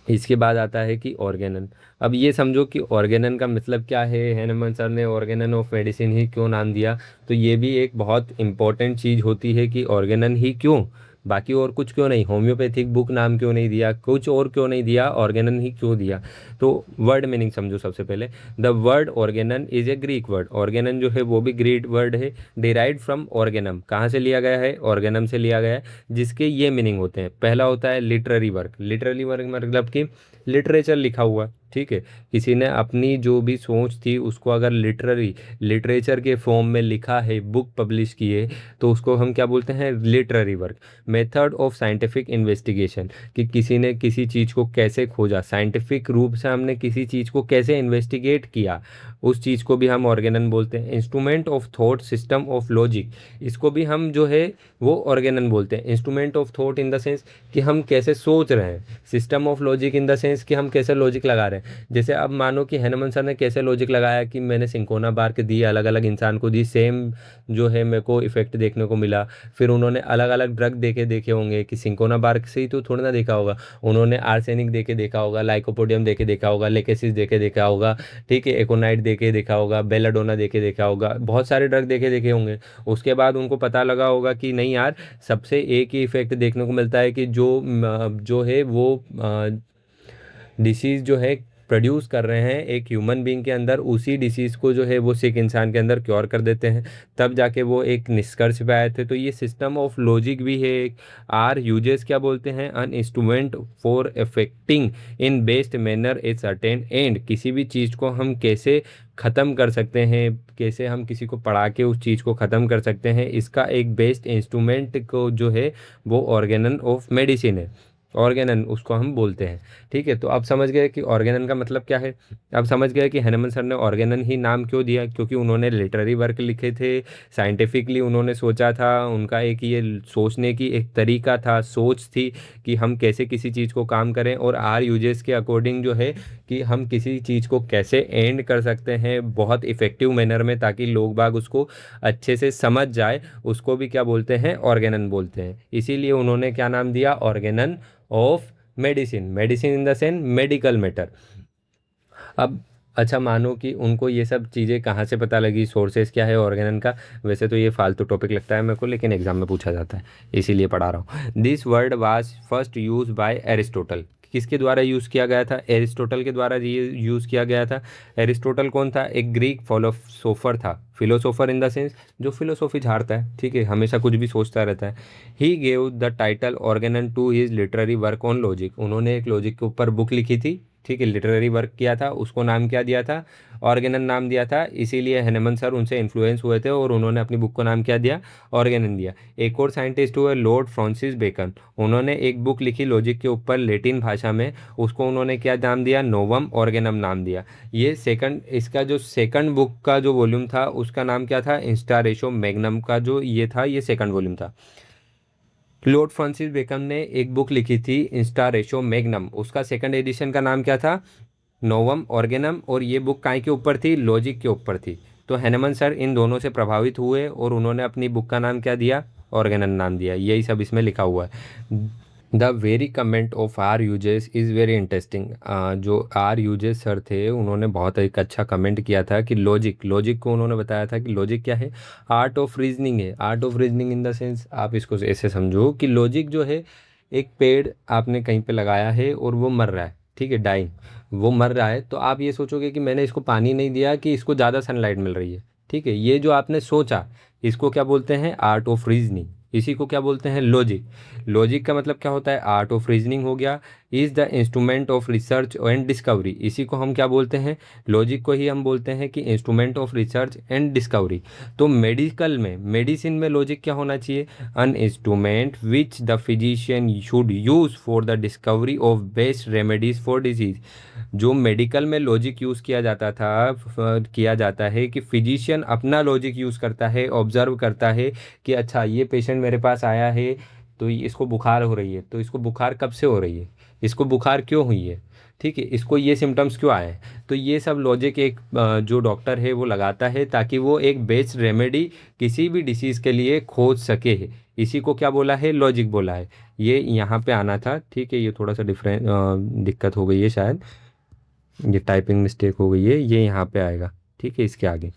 इसके बाद आता है कि ऑर्गेनन। अब ये समझो कि ऑर्गेनन का मतलब क्या है, हैनमन सर ने ऑर्गेनन ऑफ मेडिसिन ही क्यों नाम दिया। तो ये भी एक बहुत इंपॉर्टेंट चीज़ होती है कि ऑर्गेनन ही क्यों, बाकी और कुछ क्यों नहीं। होम्योपैथिक बुक नाम क्यों नहीं दिया, कुछ और क्यों नहीं दिया, ऑर्गेनन ही क्यों दिया। तो वर्ड मीनिंग समझो सबसे पहले। The word Organon is a Greek word. Organon जो है वो भी ग्रीक वर्ड है। डिराइव्ड फ्रॉम ऑर्गेनम, कहाँ से लिया गया है? ऑर्गेनम से लिया गया है। जिसके ये मीनिंग होते हैं, पहला होता है लिटरेरी वर्क। लिटरेरी वर्क मतलब कि लिटरेचर लिखा हुआ, ठीक है। किसी ने अपनी जो भी सोच थी उसको अगर लिटरेचर के फॉर्म में लिखा है, बुक पब्लिश की है, तो उसको हम क्या बोलते हैं? Literary work. Method of scientific investigation, कि किसी ने किसी चीज़ को कैसे खोजा, साइंटिफिक रूप से हमने किसी चीज़ को कैसे इन्वेस्टिगेट किया, उस चीज़ को भी हम ऑर्गेनन बोलते हैं। Instrument of thought, system of logic, इसको भी हम जो है वो ऑर्गेनन बोलते हैं। Instrument of thought in the sense कि हम कैसे सोच रहे हैं, system of logic in the sense कि हम कैसे लॉजिक लगा रहे हैं। जैसे अब मानो कि हैनमन सर ने कैसे लॉजिक लगाया कि मैंने सिंकोना बार्क दी, अलग अलग इंसान को दी, सेम जो है मेरे को इफेक्ट देखने को मिला। फिर उन्होंने अलग अलग ड्रग देखे होंगे कि सिंकोना बार्क से ही तो थोड़ा ना देखा होगा, उन्होंने आर्सेनिक देके देखा होगा, लाइकोपोडियम देके देखा होगा, लेकेसिस देके देखा होगा, ठीक है, एकोनाइट देके देखा होगा, बेलाडोना देके देखा होगा, बहुत सारे ड्रग देखे देखे होंगे। उसके बाद उनको पता लगा होगा कि नहीं यार, सबसे एक ही इफेक्ट देखने को मिलता है कि जो है वो डिसीज़ जो है प्रोड्यूस कर रहे हैं एक ह्यूमन बीइंग के अंदर, उसी डिसीज़ को जो है वो सिक इंसान के अंदर क्योर कर देते हैं। तब जाके वो एक निष्कर्ष पे आए थे। तो ये सिस्टम ऑफ लॉजिक भी है एक। आर यूजेस क्या बोलते हैं? An instrument for effecting in best manner a certain end, किसी भी चीज़ को हम कैसे ख़त्म कर सकते हैं, कैसे हम किसी को पढ़ा के उस चीज़ को ख़त्म कर सकते हैं, इसका एक बेस्ट इंस्ट्रूमेंट को जो है वो ऑर्गेनन ऑफ मेडिसिन है। ऑर्गेनन उसको हम बोलते हैं, ठीक है। तो आप समझ गए कि ऑर्गेनन का मतलब क्या है। अब समझ गए कि हैनमन सर ने ऑर्गेनन ही नाम क्यों दिया, क्योंकि उन्होंने लिटरेरी वर्क लिखे थे, साइंटिफिकली उन्होंने सोचा था, उनका एक ये सोचने की एक तरीका था, सोच थी कि हम कैसे किसी चीज़ को काम करें। और आर यूजेस के अकॉर्डिंग जो है कि हम किसी चीज़ को कैसे एंड कर सकते हैं बहुत इफ़ेक्टिव मैनर में, ताकि लोग बाग उसको अच्छे से समझ जाए, उसको भी क्या बोलते हैं? ऑर्गेनन बोलते हैं। इसीलिए उन्होंने क्या नाम दिया? Organon of medicine. Medicine in the sense medical matter. अब अच्छा, मानो कि उनको ये सब चीज़ें कहाँ से पता लगी, सोर्सेज क्या है ऑर्गेनन का। वैसे तो ये फालतू टॉपिक लगता है मेरे को, लेकिन एग्जाम में पूछा जाता है, इसीलिए पढ़ा रहा हूँ। This word was first use by Aristotle. किसके द्वारा यूज़ किया गया था? एरिस्टोटल के द्वारा ये यूज़ किया गया था। एरिस्टोटल कौन था? एक ग्रीक फिलोसोफर था। फिलोसोफर इन द सेंस जो फिलोसॉफी झाड़ता है, ठीक है, हमेशा कुछ भी सोचता रहता है। He gave the title Organon to his literary work on logic. उन्होंने एक लॉजिक के ऊपर बुक लिखी थी, ठीक है, लिटरेरी वर्क किया था, उसको नाम क्या दिया था? ऑर्गेनन नाम दिया था। इसीलिए हैनमन सर उनसे इन्फ्लुएंस हुए थे और उन्होंने अपनी बुक को नाम क्या दिया? ऑर्गेनन दिया। एक और साइंटिस्ट हुए लॉर्ड फ्रांसिस बेकन। उन्होंने एक बुक लिखी लॉजिक के ऊपर लेटिन भाषा में, उसको उन्होंने क्या नाम दिया? नोवम ऑर्गेनम नाम दिया। ये सेकंड, इसका जो सेकंड बुक का जो वॉल्यूम था उसका नाम क्या था? इंस्टारेशो मैग्नम का जो ये था, ये सेकंड वॉल्यूम था। लॉर्ड फ्रांसिस बेकन ने एक बुक लिखी थी इंस्टा रेशो मैग्नम, उसका सेकंड एडिशन का नाम क्या था? नोवम ऑर्गेनम। और ये बुक काय के ऊपर थी? लॉजिक के ऊपर थी। तो हैनमन सर इन दोनों से प्रभावित हुए और उन्होंने अपनी बुक का नाम क्या दिया? ऑर्गेनन नाम दिया। यही सब इसमें लिखा हुआ है। The very comment of R Hughes is very interesting. जो आर यूजेस सर थे उन्होंने बहुत एक अच्छा कमेंट किया था कि लॉजिक, लॉजिक को उन्होंने बताया था कि लॉजिक क्या है? आर्ट ऑफ रीजनिंग है। Art of reasoning in the sense आप इसको ऐसे समझो कि लॉजिक जो है, एक पेड़ आपने कहीं पे लगाया है और वो मर रहा है, ठीक है, डाइंग, वो मर रहा है। तो आप ये सोचोगे कि मैंने इसको पानी नहीं दिया कि इसको ज़्यादा सनलाइट मिल रही है, ठीक है। ये जो आपने सोचा, इसको क्या बोलते हैं? Art of reasoning. इसी को क्या बोलते हैं? लॉजिक। लॉजिक का मतलब क्या होता है? आर्ट ऑफ रीजनिंग हो गया। Is the instrument of research and discovery. इसी को हम क्या बोलते हैं, लॉजिक को ही हम बोलते हैं कि instrument of research and discovery. तो मेडिकल में, मेडिसिन में लॉजिक क्या होना चाहिए, an instrument which the physician should use for the discovery of best remedies for disease. जो मेडिकल में लॉजिक यूज़ किया जाता था, किया जाता है कि फिजिशियन अपना लॉजिक यूज़ करता है, ऑब्जर्व करता है कि अच्छा ये पेशेंट मेरे पास आया है तो इसको बुखार हो रही है, तो इसको बुखार कब से हो रही है, इसको बुखार क्यों हुई है, ठीक है, इसको ये सिम्टम्स क्यों आए हैं। तो ये सब लॉजिक एक जो डॉक्टर है वो लगाता है ताकि वो एक बेस्ट रेमेडी किसी भी डिसीज़ के लिए खोज सके। इसी को क्या बोला है, लॉजिक बोला है। ये यहाँ पे आना था, ठीक है, ये थोड़ा सा डिफरेंट दिक्कत हो गई है शायद, ये टाइपिंग मिस्टेक हो गई है, ये यहाँ पे आएगा, ठीक है, इसके आगे।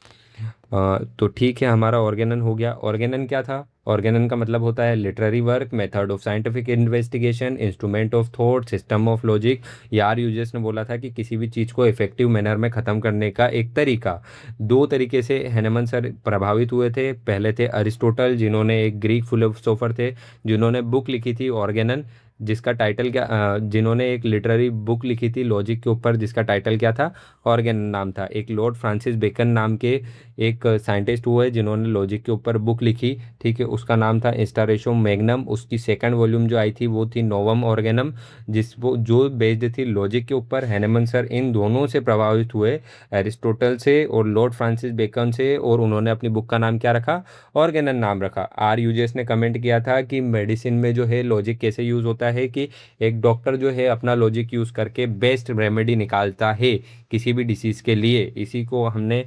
तो ठीक है, हमारा ऑर्गेनन हो गया। ऑर्गेनन क्या था, ऑर्गेनन का मतलब होता है literary work, method of scientific investigation, instrument of thought, system of logic. यार यूजर्स ने बोला था कि किसी भी चीज़ को इफेक्टिव मैनर में ख़त्म करने का एक तरीका। दो तरीके से हैनेमन सर प्रभावित हुए थे। पहले थे अरिस्टोटल, जिन्होंने एक ग्रीक फिलोसोफर थे, जिन्होंने बुक लिखी थी ऑर्गेनन, जिसका टाइटल क्या, जिन्होंने एक लिटरेरी बुक लिखी थी लॉजिक के ऊपर, जिसका टाइटल क्या था, ऑर्गेनन नाम था। एक लॉर्ड फ्रांसिस बेकन नाम के एक साइंटिस्ट हुए जिन्होंने लॉजिक के ऊपर बुक लिखी, ठीक है, उसका नाम था इंस्टारेशो मैग्नम। उसकी सेकंड वॉल्यूम जो आई थी वो थी नोवम ऑर्गेनम, जिस वो जो बेस्ड थी लॉजिक के ऊपर। हैनेमन सर इन दोनों से प्रभावित हुए, एरिस्टोटल से और लॉर्ड फ्रांसिस बेकन से, और उन्होंने अपनी बुक का नाम क्या रखा, ऑर्गेनन नाम रखा। आर यूजेस ने कमेंट किया था कि मेडिसिन में जो है लॉजिक कैसे यूज़ होता है कि एक डॉक्टर जो है अपना लॉजिक यूज़ करके बेस्ट रेमेडी निकालता है किसी भी डिसीज़ के लिए। इसी को हमने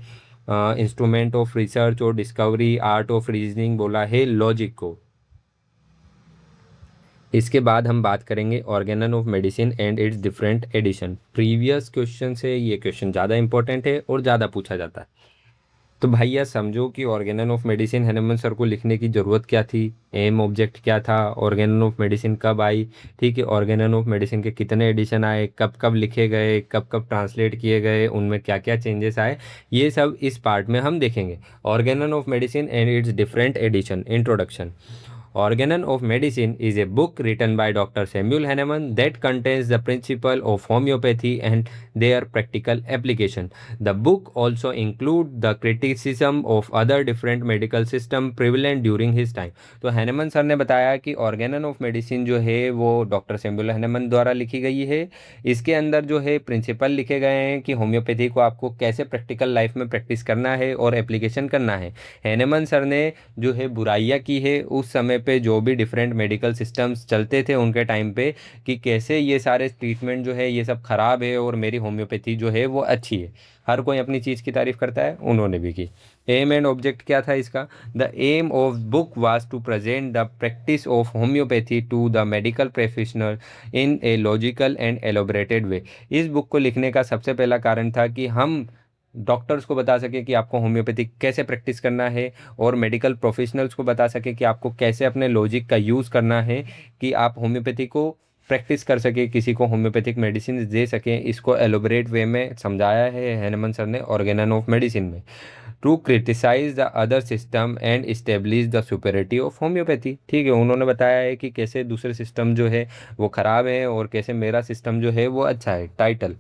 इंस्ट्रूमेंट ऑफ रिसर्च और डिस्कवरी, आर्ट ऑफ रीजनिंग बोला है लॉजिक को। इसके बाद हम बात करेंगे Organon of medicine and its different edition. Previous question से ये क्वेश्चन ज़्यादा इंपॉर्टेंट है और ज़्यादा पूछा जाता है। तो भैया समझो कि Organon of medicine Hahnemann sir को लिखने की ज़रूरत क्या थी, एम ऑब्जेक्ट क्या था, ऑर्गेनन ऑफ मेडिसिन कब आई, ठीक है, ऑर्गेनन ऑफ मेडिसिन के कितने एडिशन आए, कब कब लिखे गए, कब कब ट्रांसलेट किए गए, उनमें क्या क्या चेंजेस आए, ये सब इस पार्ट में हम देखेंगे। Organon of medicine and its different edition, introduction. Organon of Medicine is a book written by Dr. Samuel Hahnemann that contains the principle of homeopathy and their practical application. The book also includes the criticism of other different medical system prevalent during his time. तो Hahnemann sir ने बताया कि Organon of medicine जो है वो doctor Samuel Hahnemann द्वारा लिखी गई है। इसके अंदर जो है प्रिंसिपल लिखे गए हैं कि होम्योपैथी को आपको कैसे प्रैक्टिकल लाइफ में प्रैक्टिस करना है और एप्लीकेशन करना है। हैनेमन सर ने जो है बुराइयाँ की है उस समय पे जो भी डिफरेंट मेडिकल सिस्टम्स चलते थे उनके टाइम पे, कि कैसे ये सारे ट्रीटमेंट जो है ये सब ख़राब है और मेरी होम्योपैथी जो है वो अच्छी है। हर कोई अपनी चीज़ की तारीफ़ करता है, उन्होंने भी की। एम एंड ऑब्जेक्ट क्या था इसका, the aim of book was to present the practice of homeopathy to the medical professional in a logical and elaborated way. इस बुक को लिखने का सबसे पहला कारण था कि हम डॉक्टर्स को बता सके कि आपको होम्योपैथी कैसे प्रैक्टिस करना है, और मेडिकल प्रोफेशनल्स को बता सके कि आपको कैसे अपने लॉजिक का यूज़ करना है कि आप होम्योपैथी को प्रैक्टिस कर सके, किसी को होम्योपैथिक मेडिसिन दे सकें। इसको एलोबरेट वे में समझाया है हैनेमन सर ने ऑर्गेनन ऑफ मेडिसिन में। To criticise the other system and establish the superiority of homeopathy, ठीक है, उन्होंने बताया है कि कैसे दूसरे सिस्टम जो है वो ख़राब है और कैसे मेरा सिस्टम जो है वो अच्छा है। टाइटल,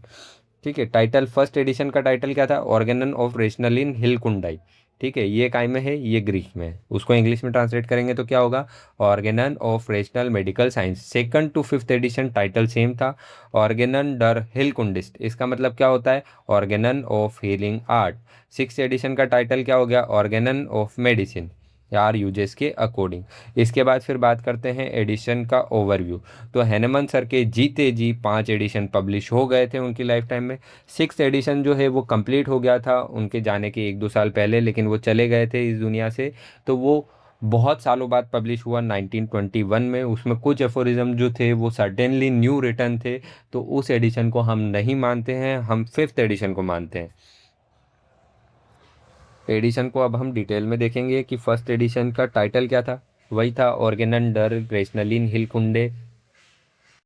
ठीक है, टाइटल फर्स्ट एडिशन का टाइटल क्या था, ऑर्गेनन ऑफ रेशनल इन हिलकुंडाई, ठीक है, ये काय में है, ये ग्रीक में है। उसको इंग्लिश में ट्रांसलेट करेंगे तो क्या होगा, Organon of rational medical science. Second to fifth edition title same था, ऑर्गेनन डर हिलकुंडिस्ट, इसका मतलब क्या होता है, Organon of healing art. Six edition का टाइटल क्या हो गया, Organon of medicine, R Hughes के अकॉर्डिंग। इसके बाद फिर बात करते हैं एडिशन का ओवरव्यू। तो हैनेमन सर के जीते जी 5 एडिशन पब्लिश हो गए थे उनकी लाइफ टाइम में। सिक्स एडिशन जो है वो कंप्लीट हो गया था उनके जाने के 1-2 साल पहले, लेकिन वो चले गए थे इस दुनिया से, तो वो बहुत सालों बाद पब्लिश हुआ 1921 में। उसमें कुछ एफोरिज्म जो थे वो सर्टेनली न्यू रिटर्न थे, तो उस एडिशन को हम नहीं मानते हैं, हम फिफ्थ एडिशन को मानते हैं। एडिशन को अब हम डिटेल में देखेंगे कि फर्स्ट एडिशन का टाइटल क्या था, वही था ऑर्गेनन डर ग्रेशनलिन हिलकुंडे